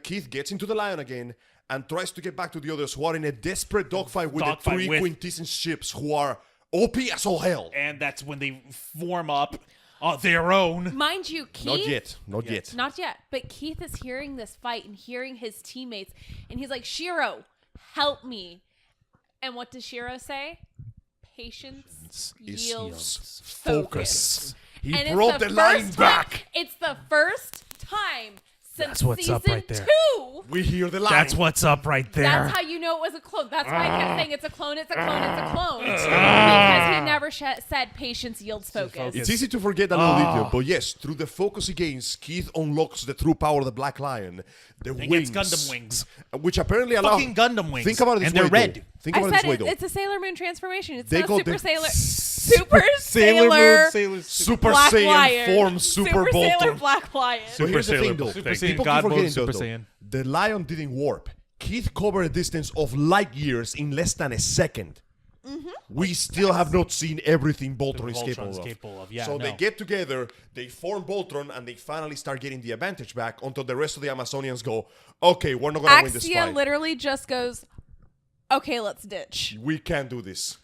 Keith gets into the Lion again and tries to get back to the others who are in a desperate dogfight with the three quintessence ships who are OP as all hell. And that's when they form up their own. Mind you, Keith. Not yet. Not yet. But Keith is hearing this fight and hearing his teammates, and he's like, Shiro, help me. And what does Shiro say? Patience yields focus. He And brought it's the line first back. time- It's the first time since That's what's season up right there. 2. We hear the line. That's what's up right there. That's how you know it was a clone. That's why I kept saying it's a clone, it's a clone, it's a clone. Because he never said patience yields focus. It's easy to forget that little detail, but yes, through the focus he gains, Keith unlocks the true power of the Black Lion. The It wings. gets Gundam wings. Which apparently allow... Fucking Gundam wings. Think about it this And way, they're red. though. Think about I it this said way, it, though. it's a Sailor Moon transformation. It's They not call Super the- Sailor. Super Sailor. Super Black Saiyan Lion. forms Super Sailor Voltron. Black Lion. But here's the Sailor thing, though. Super Saiyan People God keep mode, forgetting, Super though. Saiyan. The Lion didn't warp. Keith covered a distance of light years in less than a second. We still have not seen everything Voltron is capable of. Yeah, so they get together, they form Voltron, and they finally start getting the advantage back until the rest of the Amazonians go, okay, we're not going to win this Axia fight. literally just goes, okay, let's ditch. We can't do this.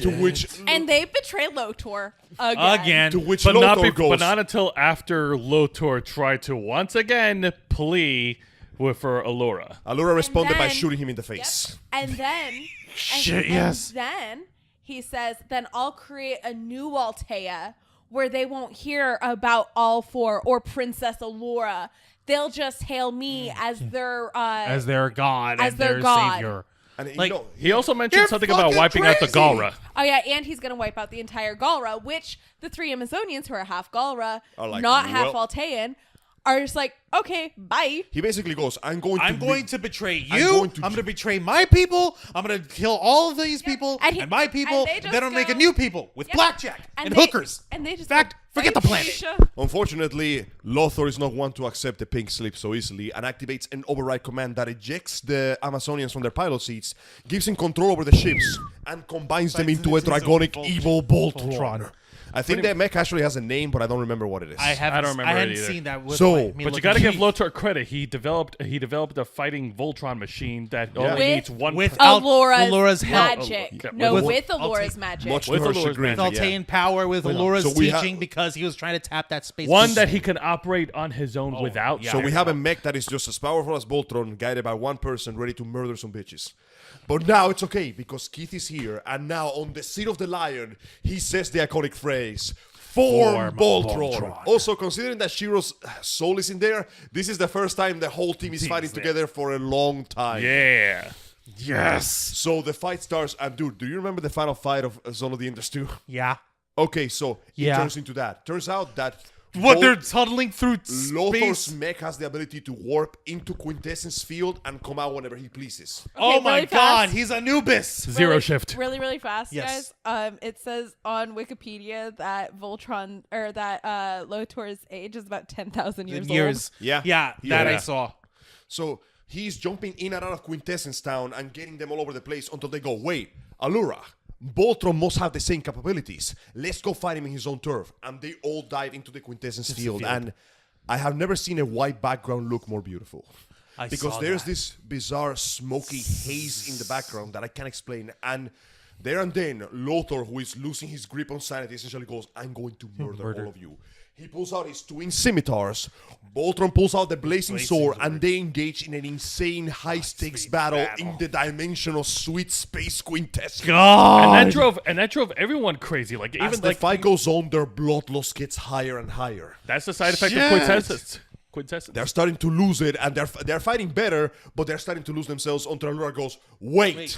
To which And they betray Lotor again. to which But Lothar goes, but not until after Lotor tried to once again plea for Allura. Allura responded by then- shooting him in the face. And then, and then he says, then I'll create a new Altea where they won't hear about All Four or Princess Allura. They'll just hail me as their god as and their their god. savior. And Like, He also mentioned You're something about fucking wiping out the crazy! Galra. Oh yeah, and he's gonna wipe out the entire Galra, which the three Amazonians who are half Galra, Are like, not half well- Altean, are just like, okay, bye. he basically goes, I'm going to betray I'm you. going to- I'm going to betray my people. I'm going to kill all of these people And and, he- my people. and they And just then I'll make a go- new people with Yep. blackjack and they- hookers. And they just In fact, go, forget the "Bye, planet." Keisha." Unfortunately, Lothar is not one to accept the pink slip so easily and activates an override command that ejects the Amazonians from their pilot seats, gives him control over the ships, and combines them into a dragonic evil Voltron. I think that mech actually has a name, but I don't remember what it is. I don't remember I it hadn't either. seen that. With So- my, But me But you looking got to give cheap. Lothar credit. He developed a fighting Voltron machine that only With- needs one. with Allora's help. magic. Yeah, No, with- with I'll Allora's take- magic. Much to With her Allure's chagrin. magic. Altean Yeah. power with Allura's So we teaching have- because he was trying to tap that space. one that he can operate on his own without. yeah. So we have a mech that is just as powerful as Voltron, guided by one person, ready to murder some bitches. But now it's okay, because Keith is here, and now on the seat of the lion, he says the iconic phrase, Form Voltron. Also, considering that Shiro's soul is in there, this is the first time the whole team is fighting together for a long time. Yeah. Yes. So the fight starts, and dude, do you remember the final fight of Zone of the Enders 2? Yeah. Okay, so it Yeah. turns into that. Turns out that What they're tunneling through Lothar's space. mech has the ability to warp into Quintessence field and come out whenever he pleases. Oh my really god, fast. he's Anubis. Zero shift. Really fast, Yes. guys. It says on Wikipedia that Voltron or that Lotor's age is about 10,000 years old. Yeah. Yeah, that Yeah. I saw. So he's jumping in and out of Quintessence Town and getting them all over the place until they go, wait, Allura, Voltron must have the same capabilities. Let's go fight him in his own turf. And they all dive into the Quintessence field. And I have never seen a white background look more beautiful. Because saw there's that. this bizarre smoky haze in the background that I can't explain. And there and then, Lothar, who is losing his grip on sanity, essentially goes, I'm going to murder all of you. He pulls out his twin scimitars. Voltron pulls out the blazing sword, and they engage in an insane high-stakes battle in the dimensional sweet space quintessence. And that drove everyone crazy. Like As even the like fight goes on, their bloodlust gets higher and higher. that's the side effect Shit. of quintessence. Quintessence. They're starting to lose it, and they're fighting better, but they're starting to lose themselves until Allura goes, wait.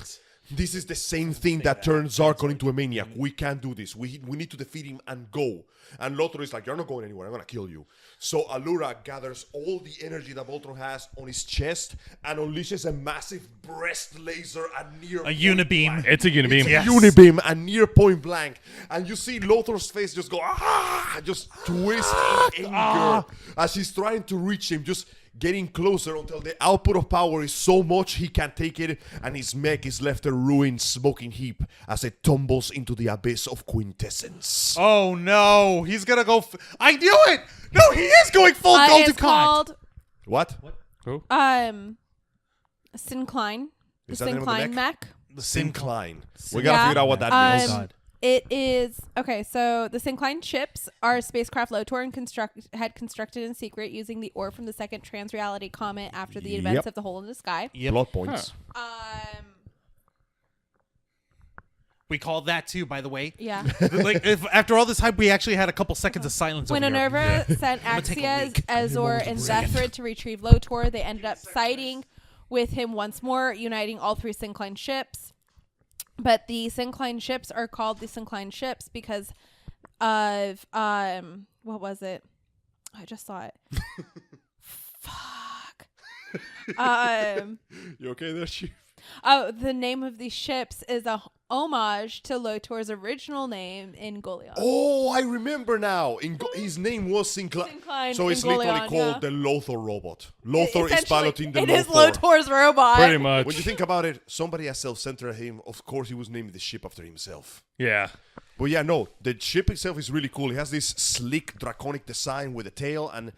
This is the same thing that turned Zarkon into a maniac. We can't do this. We need to defeat him and go. And Lothar is like, you're not going anywhere. I'm going to kill you. So Allura gathers all the energy that Voltron has on his chest and unleashes a massive breast laser at near A unibeam. It's a unibeam. Yes. unibeam at near point blank. And you see Lothar's face just go, just twist in anger as he's trying to reach him, just getting closer until the output of power is so much he can't take it, and his mech is left a ruined smoking heap as it tumbles into the abyss of Quintessence. Oh no, he's gonna go. I knew it. No, he is going full Golden It's called What? Syncline. The Is that the name of the Syncline mech? mech. Incline. We gotta figure out what that means. God. It is okay. So the Syncline ships are spacecraft Lotor had constructed in secret using the ore from the second trans-reality comet after the events Yep. of the Hole in the Sky. Plot points. We called that too, by the way. Yeah. Like, if after all this hype, we actually had a couple seconds of silence. When over here. Minerva sent take a Axia, leak. Azor, and Zephyr to retrieve Lotor, they ended up siding with him once more, uniting all three Syncline ships. But the Syncline ships are called the Syncline ships because of what was it? I just saw it. Fuck. You okay there, Chief? Oh, the name of these ships is a homage to Lotor's original name in Golion. Oh, I remember now. His name was Syncline so it's in literally Golion, called yeah. the Lothor robot. Lothor is Essentially, piloting the it Lothor. is Lotor's robot. Pretty much. When you think about it, somebody as self-centered as him, of course he was naming the ship after himself. Yeah. But yeah, no, the ship itself is really cool. It has this sleek, draconic design with a tail, and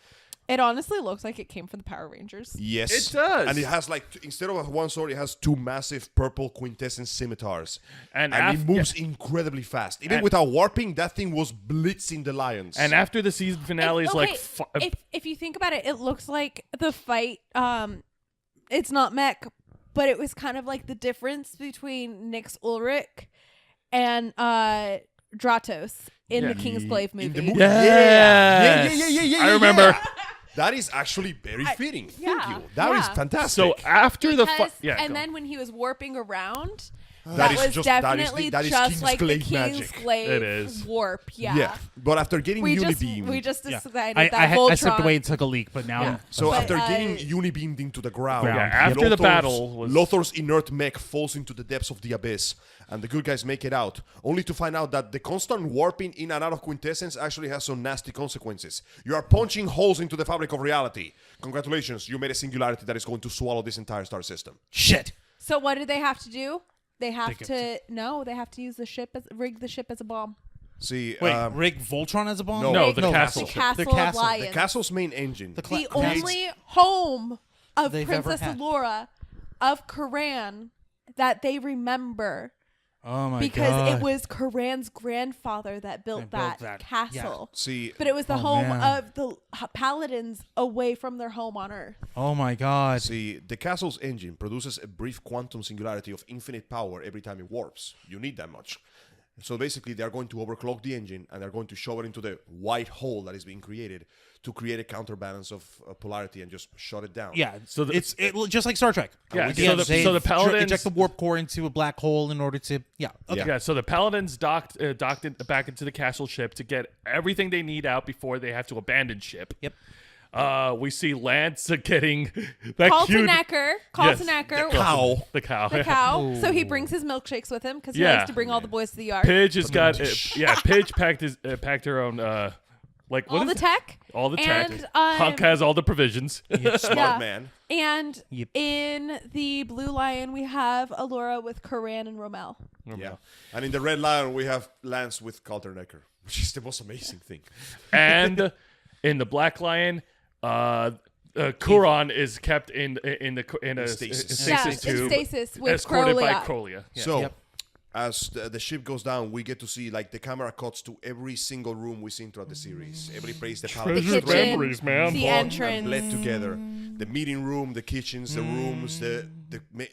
It honestly looks like it came from the Power Rangers. yes, It does. And it has instead of one sword, it has two massive purple quintessence scimitars, And it moves incredibly fast. Even without warping, that thing was blitzing the lions. And after the season finale is Okay, like if you think about it, it looks like the fight. It's not mech, but it was kind of like the difference between Nyx Ulrich and Dratos in the Kingsglaive movie. in the movie, Yes. I remember. That is actually very fitting. yeah, Thank you. That is yeah. fantastic. So after the Because- yeah, and go. then when he was warping around, That that is was just- that is the- definitely that is just like the Kingsglaive magic. Kingsglaive It is. warp. Yeah. yeah, but after getting We Unibeam, just Yeah. decided I, that Voltron. I stepped away and took a leak, but now Yeah. I'm so But, after getting Unibeamed into the ground, Yeah, after the battle was- Lothor's inert mech falls into the depths of the abyss, and the good guys make it out, only to find out that the constant warping in and out of quintessence actually has some nasty consequences. You are punching holes into the fabric of reality. Congratulations, you made a singularity that is going to swallow this entire star system. shit. So what do they have to do? They have to they have to use rig the ship as a bomb. See, Wait, rig Voltron as a bomb? No, the castle. The castle The of castle. lions. the castle's main engine. The only home of they've ever Princess had. Allura of Karan that they remember Oh my because god. it was Karan's grandfather that built That built that that, castle. See, But it was the Oh, home man. of the paladins away from their home on Earth. Oh my god. See, the castle's engine produces a brief quantum singularity of infinite power every time it warps. You need that much. So basically, they are going to overclock the engine, and they're going to shove it into the white hole that is being created to create a counterbalance of polarity and just shut it down. Yeah, So the- it's just like Star Trek. Yeah, At so end, the- they so the Paladins- inject the warp core into a black hole in order to okay. Yeah, so the Paladins docked back into the castle ship to get everything they need out before they have to abandon ship. Yep. We see Lance getting that Carlton cute Ecker. the cow. The cow. So he brings his milkshakes with him because he Yeah. likes to bring all the boys to the yard. Pidge has got Pidge packed her own what all is the it? tech. All the tech. And, Hunk has all the provisions. Smart Yeah. man. And Yep. in the Blue Lion, we have Allura with Karan and Rommel. Yeah. And in the Red Lion, we have Lance with Kalternecker, which is the most amazing thing. And in the Black Lion, Kuron is kept in a Stasis. Yeah, stasis in tube, stasis with escorted by Crowley. Crowley. Yeah. So, Yep. as the ship goes down, we get to see, the camera cuts to every single room we've seen throughout the series. Every place the The Paladins Treasure kitchen, memories, man. the fought and entrance. bled together. The meeting room, the kitchens, the rooms,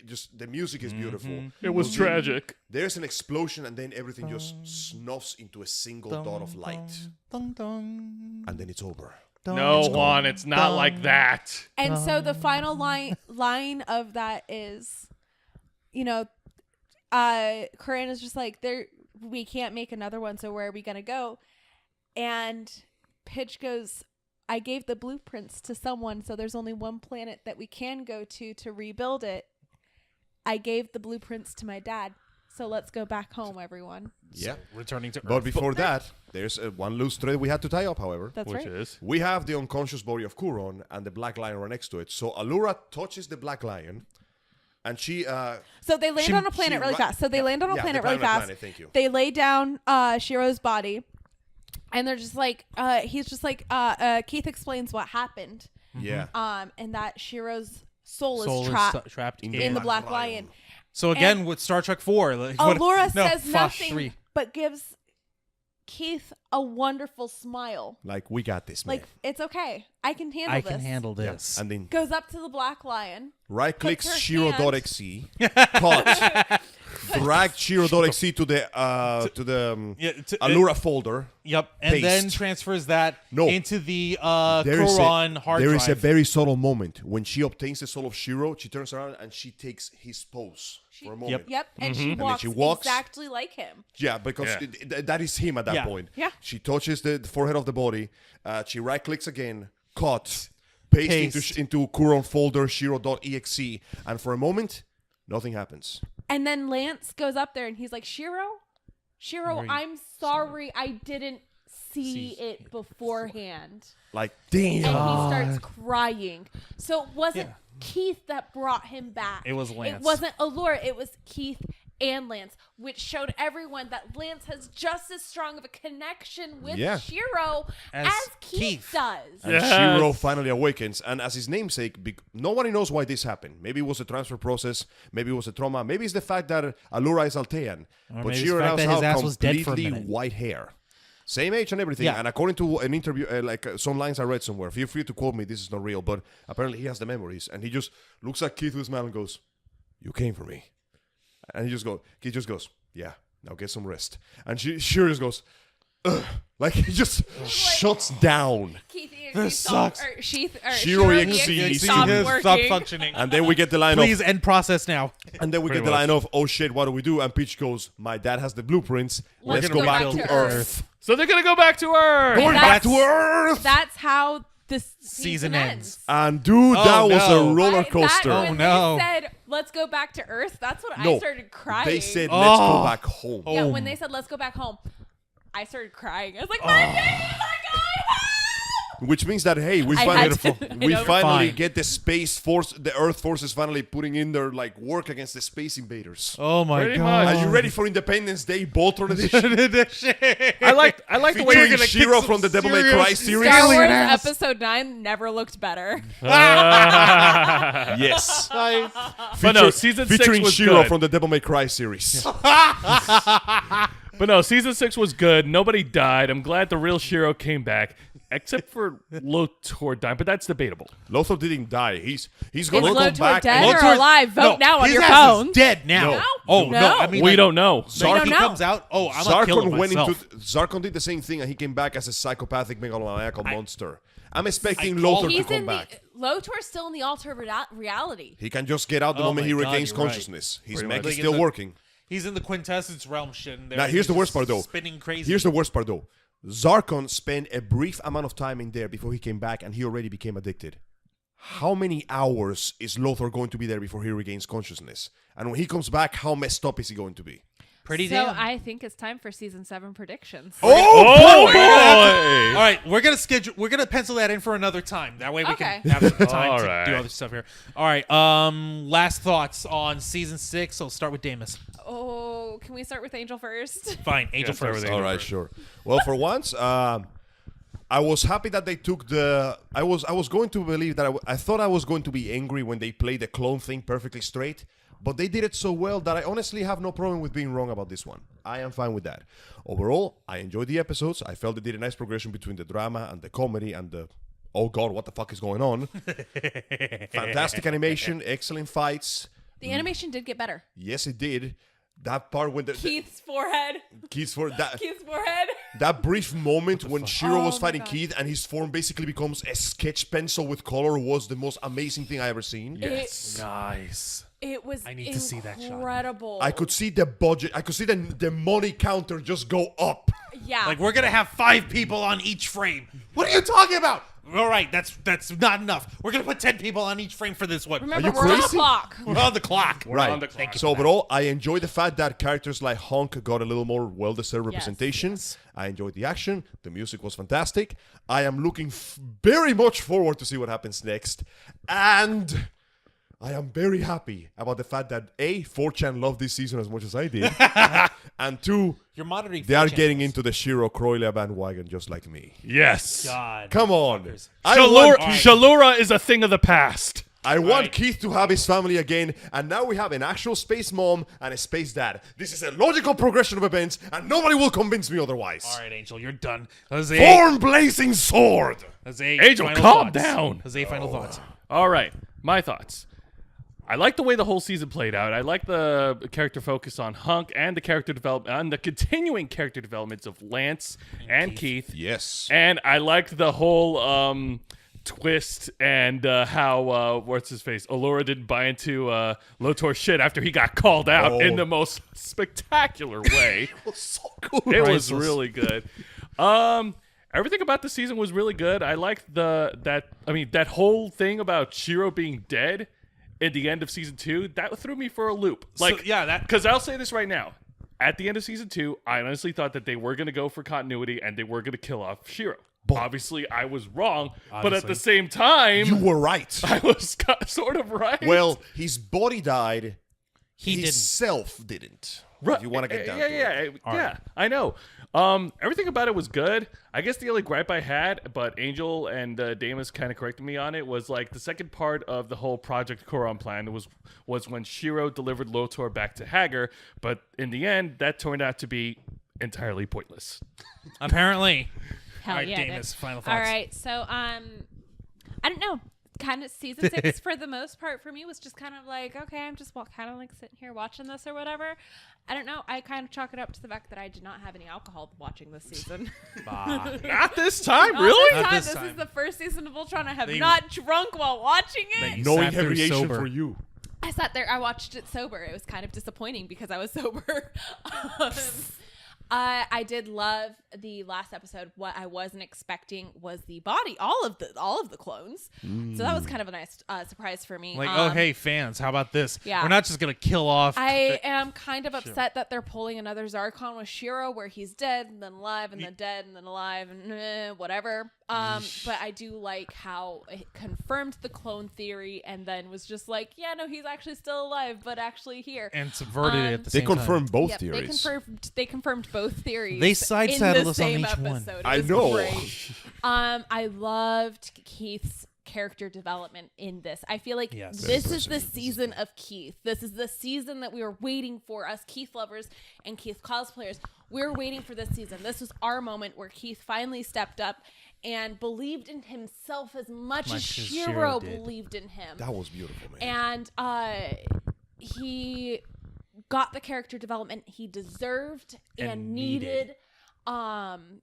just the music is beautiful. It was But then tragic. There's an explosion, and then everything just snuffs into a single dot of light, Dun, dun, and then it's over. dun, No, dun, Juan, it's not dun. like that. And so the final line of that is, Karan is just like, we can't make another one, so where are we gonna go? And Pidge goes, I gave the blueprints to someone, so there's only one planet that we can go to rebuild it. I gave the blueprints to my dad, so let's go back home, everyone. Yeah. Returning to Earth. But before that, there's one loose thread we had to tie up, however. That's Which right. is We have the unconscious body of Kuron and the Black Lion right next to it. So Allura touches the Black Lion, and she... So they land She- on a planet she really ri- fast. So they yeah, land on a yeah, planet the really planet, fast. planet, thank you. They lay down Shiro's body, and they're just like, he's just like, Keith explains what happened, Yeah. and that Shiro's soul Soul is is trapped in in the Black Black Lion. Lion. So again, with Star Trek 4, Allura says Fosh nothing, 3. but gives Keith a wonderful smile. Like, we got this, man. Like, it's okay. I can handle I this. can handle Yeah. this. And then Goes up to the Black Lion. right-clicks puts her Shiro.exe, cut, drag Shiro.exe to the Allura folder. Yep, and then Paste. transfers that No. into the There is Kuron hard there drive. is a very subtle moment when she obtains the soul of Shiro. She turns around and she takes his pose for a moment. Yep, and then she she walks- exactly like him. Yeah, because that is him at that Yeah. point. Yeah. She touches the forehead of the body. She right clicks again, cut, paste Paste. into Kuron folder Shiro.exe, and for a moment, nothing happens. And then Lance goes up there and he's like, Shiro, I'm sorry I didn't see it beforehand. Like, damn. And he starts crying. So it wasn't Keith that brought him back. It was Lance. It wasn't Allura. It was Keith and Lance, which showed everyone that Lance has just as strong of a connection with Shiro as Keith does. And Shiro finally awakens, and as his namesake, nobody knows why this happened. Maybe it was a transfer process, maybe it was a trauma, maybe it's the fact that Allura is Altean, but Shiro now has completely white hair. Same age and everything, and according to an interview, some lines I read somewhere, feel free to quote me, this is not real, but apparently he has the memories, and he just looks at Keith with a smile and goes, "You came for me." And Keith just goes, "Yeah, now get some rest." And Shiro just goes, "Ugh." Like he just shuts down. Keith, this sucks. Shiro EXE stop functioning. And then we get the line Please end process now. And then we get the line of, "Oh shit, what do we do?" And Peach goes, "My dad has the blueprints. Let's go back to Earth." So they're gonna go back to Earth. Going back to Earth. That's how this season ends. And dude, that was a roller coaster. When they said, "Let's go back to Earth," that's when I started crying. They said, "Let's go back home." Yeah, when they said, "Let's go back home," I started crying. I was like, "My baby, my God!" Which means that, hey, we finally get the space force, the Earth forces finally putting in their work against the space invaders. Oh my Pretty God! much. Are you ready for Independence Day Voltron edition? I like the way you're gonna Shiro from the Devil May Cry series. Star Wars Episode 9 never looked better. Yes. But no, season 6 featuring was Shiro good. from the Devil May Cry series. But no, season 6 was good. Nobody died. I'm glad the real Shiro came back, except for Lotor dying, but that's debatable. Lothar didn't die. He's going to come Lotor back. dead and- or alive? Vote now on his your ass phone. Is dead now. No. Oh No. no! I mean, We don't know. Zark comes out. Oh, I'm gonna kill him myself. Zarkon did the same thing, and he came back as a psychopathic megalomaniacal monster. I'm expecting I Lothar to He's come in back. Lotor's still in the alter reality. He can just get out the Oh moment my he God, regains you're right. consciousness. His Pretty mech much. is still working. He's in the quintessence realm shit. And Now, here's the worst part, though. Spinning crazy. Here's the worst part, though. Zarkon spent a brief amount of time in there before he came back, and he already became addicted. How many hours is Lothar going to be there before he regains consciousness? And when he comes back, how messed up is he going to be? Pretty So damn. I think it's time for season 7 predictions. Oh boy! All right, we're gonna pencil that in for another time. That way we Okay. can have some time All to right. do other stuff here. All right. Last thoughts on season 6. I'll start with Deimos. Oh, can we start with Angel first? Fine, Angel start first. with All right, sure. Well, for once, I was happy that they took the. I was going to believe that I thought I was going to be angry when they played the clone thing perfectly straight, but they did it so well that I honestly have no problem with being wrong about this one. I am fine with that. Overall, I enjoyed the episodes. I felt they did a nice progression between the drama and the comedy and the. Oh God, what the fuck is going on? Fantastic animation, excellent fights. The animation did get better. Yes, it did. That part when Keith's forehead. Keith's forehead. That brief moment when Shiro was fighting Keith and his form basically becomes a sketch pencil with color was the most amazing thing I ever seen. Yes. Nice. It was I need to see that shot. incredible. I could see the budget. I could see the money counter just go up. Yeah. Like, we're gonna have 5 people on each frame. What are you talking about? All right, that's not enough. We're gonna put 10 people on each frame for this one. Remember, you we're on the crazy? clock. We're on the clock. Right. on the clock. Thank you So for that. overall, I enjoyed the fact that characters like Honk got a little more well-deserved Yes, representation. yes. I enjoyed the action. The music was fantastic. I am looking very much forward to see what happens next. And I am very happy about the fact that A, 4chan loved this season as much as I did. And 2, You're monitoring. they are 4 getting channels. into the Shiro Croylea bandwagon just like me. Yes. God. Come on. Fuckers. Shalura is a thing of the past. I want Keith to have his family again, and now we have an actual space mom and a space dad. This is a logical progression of events, and nobody will convince me otherwise. All right, Angel, you're done. Jose, Thorn blazing sword. Jose, Angel, final calm thoughts. down. Jose, final thoughts. All right, my thoughts. I like the way the whole season played out. I like the character focus on Hunk and the character development, and the continuing character developments of Lance and Keith. Yes. And I liked the whole twist and how what's his face Allura didn't buy into Lotor's shit after he got called out in the most spectacular way. It was so cool. It was really good. Everything about the season was really good. I liked that whole thing about Shiro being dead. at the end of season 2, that threw me for a loop. So, Like, yeah, that- because I'll say this right now. At the end of season 2, I honestly thought that they were going to go for continuity and they were going to kill off Shiro. Obviously, I was wrong, but at the same time, You were right. I was sort of right. Well, his body died. He his didn't. self didn't. Right. If you want to get down to it. Yeah, I know. Everything about it was good. I guess the only gripe I had, but Angel and Deimos kind of corrected me on it, was like the second part of the whole Project Koron plan was when Shiro delivered Lotor back to Hager, but in the end, that turned out to be entirely pointless. Apparently. Hell All right, yeah. Deimos, final thoughts. All right. So, I don't know. Kind of season 6 for the most part for me was just kind of like, okay, I'm just kind of like sitting here watching this or whatever. I don't know. I kind of chalk it up to the fact that I did not have any alcohol watching this season. Not this time, Not really? this time. this This time. is the first season of Voltron. I have They- not drunk while watching it. You No sat through inebriation sober. for you. I sat there. I watched it sober. It was kind of disappointing because I was sober. I did love the last episode. What I wasn't expecting was the body, all of the clones. So that was kind of a nice surprise for me. Like, oh, hey, fans, how about this? Yeah. We're not just going to kill off. I am kind of upset that they're pulling another Zarkon with Shiro, where he's dead and then alive and then dead and then alive and whatever. But I do like how it confirmed the clone theory and then was just like, yeah, no, he's actually still alive, but actually here. and subverted it at the They same time. confirmed both Yep, theories. They confirmed both theories. They side-saddled in the us on same each one. episode. It I was know. Great. I loved Keith's character development in this. I feel like Yes. this is the season of Keith. This is the season that we were waiting for, us Keith lovers and Keith cosplayers. We were waiting for this season. This was our moment where Keith finally stepped up and believed in himself as much as Shiro did. believed in him. That was beautiful, man. And he got the character development he deserved and needed.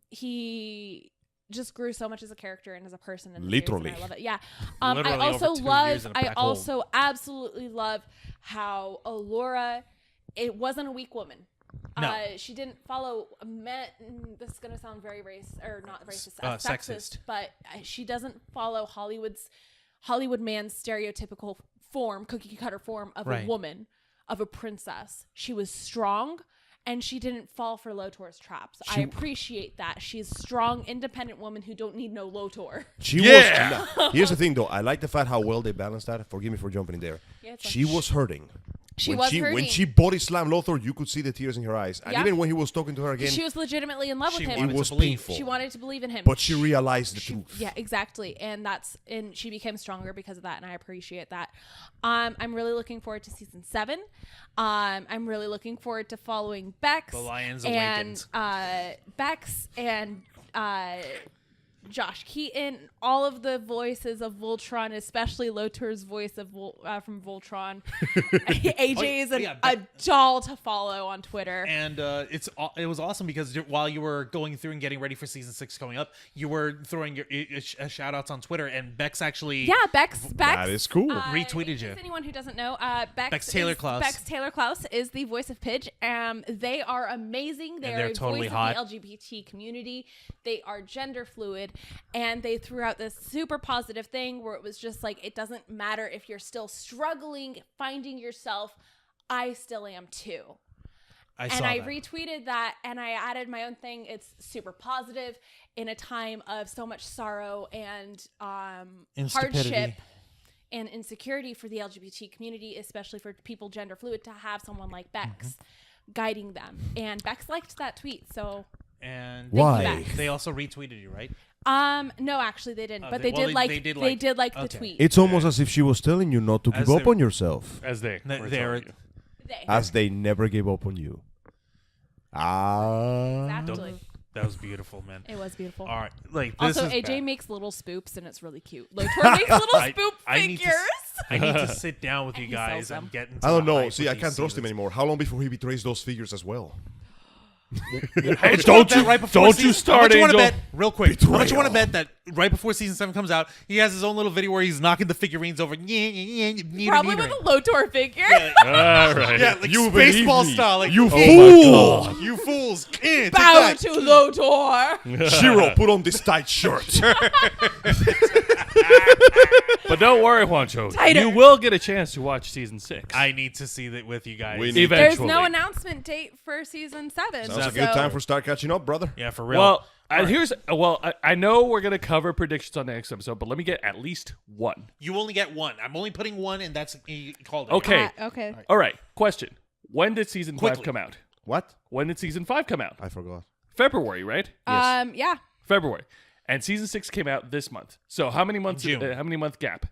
He just grew so much as a character and as a person. In the series, Literally. and I love it. Yeah. I Literally also over 2 love. years in a I black hole. also absolutely love how Allura. It wasn't a weak woman. No. She didn't follow this is going to sound very not racist, Sexist. sexist, but she doesn't follow Hollywood man's stereotypical form, cookie cutter form of Right. a woman, of a princess. She was strong and she didn't fall for Lotor's traps. I appreciate that. She's a strong, independent woman who don't need no Lotor. She Yeah. was. Nah, here's the thing, though. I like the fact how well they balanced that. Forgive me for jumping in there. Yeah, it's She like- was hurting. She when was When hurting. she body slammed Lothar, you could see the tears in her eyes. And Yeah. even when he was talking to her again, She was legitimately in love with She him. wanted it was to believe. painful. She wanted to believe in him. but she realized the truth. Yeah, exactly. And she became stronger because of that, and I appreciate that. I'm really looking forward to season 7. I'm really looking forward to following Bex. The Lions and Bex and Josh Keaton, all of the voices of Voltron, especially Lotor's voice of from Voltron. AJ is a doll to follow on Twitter. And it was awesome because while you were going through and getting ready for season 6 coming up, you were throwing your shout outs on Twitter, and Bex actually Bex. That is cool. retweeted In you. case anyone who doesn't know, Bex Taylor Klaus. Bex Taylor Klaus is the voice of Pidge. They are amazing. They And are they're a totally voice hot. of the LGBT community. They are gender fluid, and they threw out this super positive thing where it was just like, it doesn't matter if you're still struggling, finding yourself. I still am too. I retweeted that, and I added my own thing. It's super positive in a time of so much sorrow and hardship and insecurity for the LGBT community, especially for people gender fluid, to have someone like Bex guiding them. And Bex liked that tweet, so And Why? Thank you, Bex. they also retweeted you, right? no, actually they didn't, but they- they well, did like they they did did like- like the okay. tweet. It's almost as if she was telling you not to As give up they- on yourself, As they They're- were telling you. as they never gave up on you. Exactly. That was beautiful, man. It was beautiful. All right, like this Also, is AJ bad. makes little spoops, and it's really cute. Lotor makes little spoop I need to figures. I need to sit down with you And he sells guys them. and get into I don't the know. hype See, with I these can't trust him seasons. anymore. How long before he betrays those figures as well? Hey, don't you right before don't season, you start, how much you want to Angel. bet real quick? How much you want to Betrayal. bet that right before season 7 comes out, he has his own little video where he's knocking the figurines over? Probably with a Lotor figure. All right. Yeah, like You believe baseball me. style. Like, You Oh my fool! you fools! Take Bow that. to Lotor. Shiro, put on this tight shirt. But don't worry, Juancho. Tighter. You will get a chance to watch season 6. I need to see that with you guys. We need- There's Eventually. no announcement date for season 7. Sounds like a good time for start catching up, brother. Yeah, for real. Well, I know we're gonna cover predictions on the next episode, but let me get at least one. you only get one. I'm only putting one, and that's you called it. Okay. Okay. All right. Question: when did season 5 Quickly. come out? What? When did season 5 come out? I forgot. February, right? Yeah. February. And season 6 came out this month. So how many months? June. How many month gap?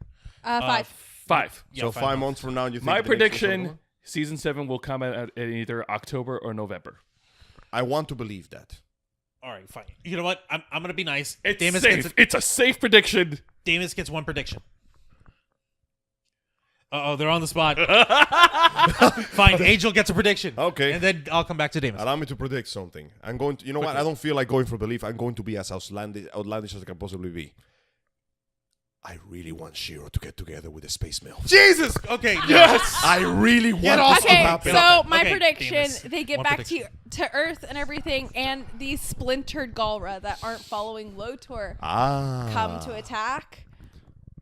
5. 5. Yeah, So 5 5 months from now, you think My the next episode prediction: will- season 7 will come out in either October or November. I want to believe that. All right, fine. You know what? I'm gonna be nice. It's Deimos safe. It's a safe prediction. Deimos gets one prediction. They're on the spot. Fine, Angel gets a prediction. Okay. And then I'll come back to Deimos. Allow me to predict something. I'm going to, you know what? I don't feel like going for belief. I'm going to be as outlandish as I can possibly be. I really want Shiro to get together with the space mill. Jesus! Okay, Yes. I really want off this to Okay, happen. so my Okay, prediction, Deimos. they get One back prediction. to Earth and everything, and these splintered Galra that aren't following Lotor come to attack.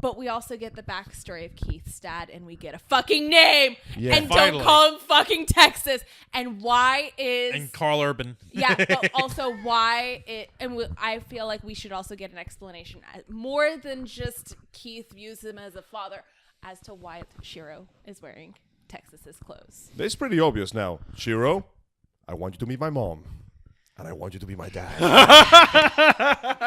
But we also get the backstory of Keith's dad, and we get a fucking name, Yeah. and Finally. don't call him fucking Texas. And why is And Carl Urban. yeah, but also why it, and I feel like we should also get an explanation, more than just Keith views him as a father, as to why Shiro is wearing Texas's clothes. It's pretty obvious now. Shiro, I want you to meet my mom. And I want you to be my dad.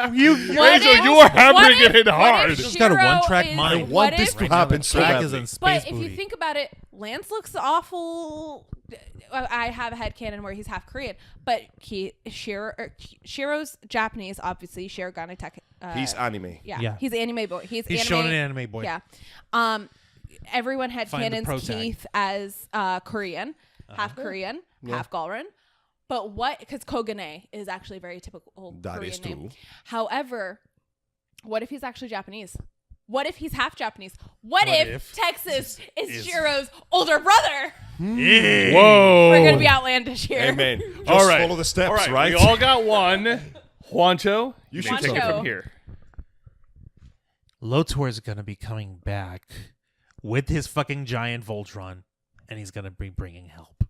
Angel, you are hammering it in hard. She's got a one-track mind. I want this to happen so Track is badly. in space But if booty. you think about it, Lance looks awful. I have a headcanon where he's half Korean, but Shiro's Japanese, obviously. Shiro Ganatech. He's anime. Yeah, he's anime boy. He's shown an anime boy. Yeah. Everyone had Find the canons pro tag. Keith as Korean, half Korean, half Galran. But what? Because Kogane is actually a very typical That Korean is name. true. However, what if he's actually Japanese? What if he's half Japanese? What if Texas is Shiro's older brother? Whoa. We're gonna be outlandish here. Amen. Just All right. follow the steps, All right. right? We all got one. Juancho, you should take it Juancho. from here. Lotor is gonna be coming back with his fucking giant Voltron, and he's gonna be bringing help.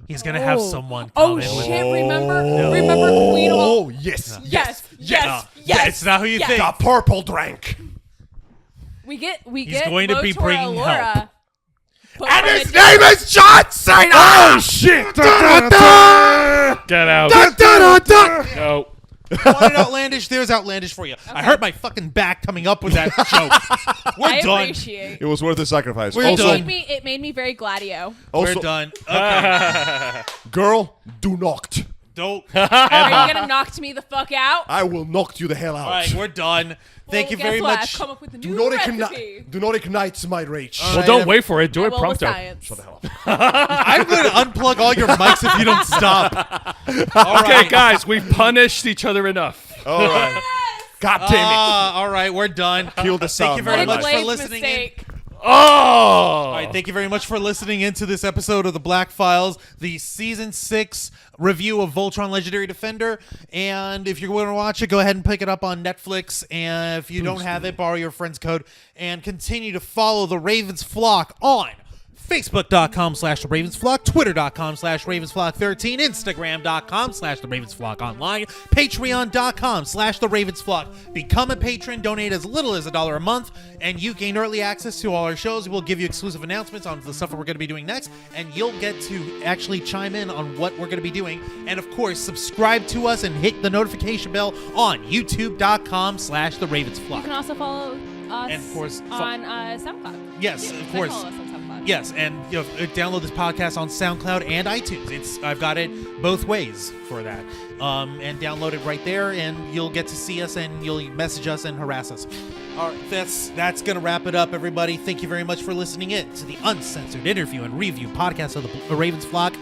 He's gonna have someone. Oh come in with- shit! Remember Queen Oh, Hall? yes. Yes. It's not who you think. The purple drank. We get He's going to be Lotor bringing Allura, help. but And we're his gonna name is Johnson! Oh, shit! Get out. No. Wanted outlandish? There's outlandish for you. I hurt my fucking back coming up with that joke. We're I done. appreciate. It was worth the sacrifice. We're also, done. It made me very Gladio. also We're done. Okay. girl, do knocked. Don't. Are you gonna knock me the fuck out? I will knock you the hell out. All right, we're done. Thank you guess very what? much. I've come up with a do new not recipe. ignite my rage. Well, don't wait for it. Do I it will with prompto. science. Shut the hell up. I'm going to unplug all your mics if you don't stop. All Okay, right. guys, we've punished each other enough. All right. God damn All right, we're done. Kill the Thank you sound. very What a much for Glaze listening in. mistake. Oh! All right, thank you very much for listening into this episode of the Black Files, the season 6 review of Voltron Legendary Defender. And if you're going to watch it, go ahead and pick it up on Netflix. And if you don't have it, borrow your friend's code and continue to follow the Ravens Flock on Facebook.com/The Ravens Flock, Twitter.com/Ravens Flock 13, Instagram.com/The Ravens Flock online, Patreon.com/The Ravens Flock. Become a patron, donate as little as $1 a month, and you gain early access to all our shows. We'll give you exclusive announcements on the stuff that we're going to be doing next, and you'll get to actually chime in on what we're going to be doing. And of course, subscribe to us and hit the notification bell on YouTube.com/The Ravens You Flock. can also follow us And of course, on SoundCloud. Yes, Yeah, of you can course. follow us on SoundCloud. Yes, and download this podcast on SoundCloud and iTunes. I've got it both ways for that. And download it right there, and you'll get to see us, and you'll message us and harass us. All right, that's gonna wrap it up, everybody. Thank you very much for listening in to the uncensored interview and review podcast of the Ravens Flock.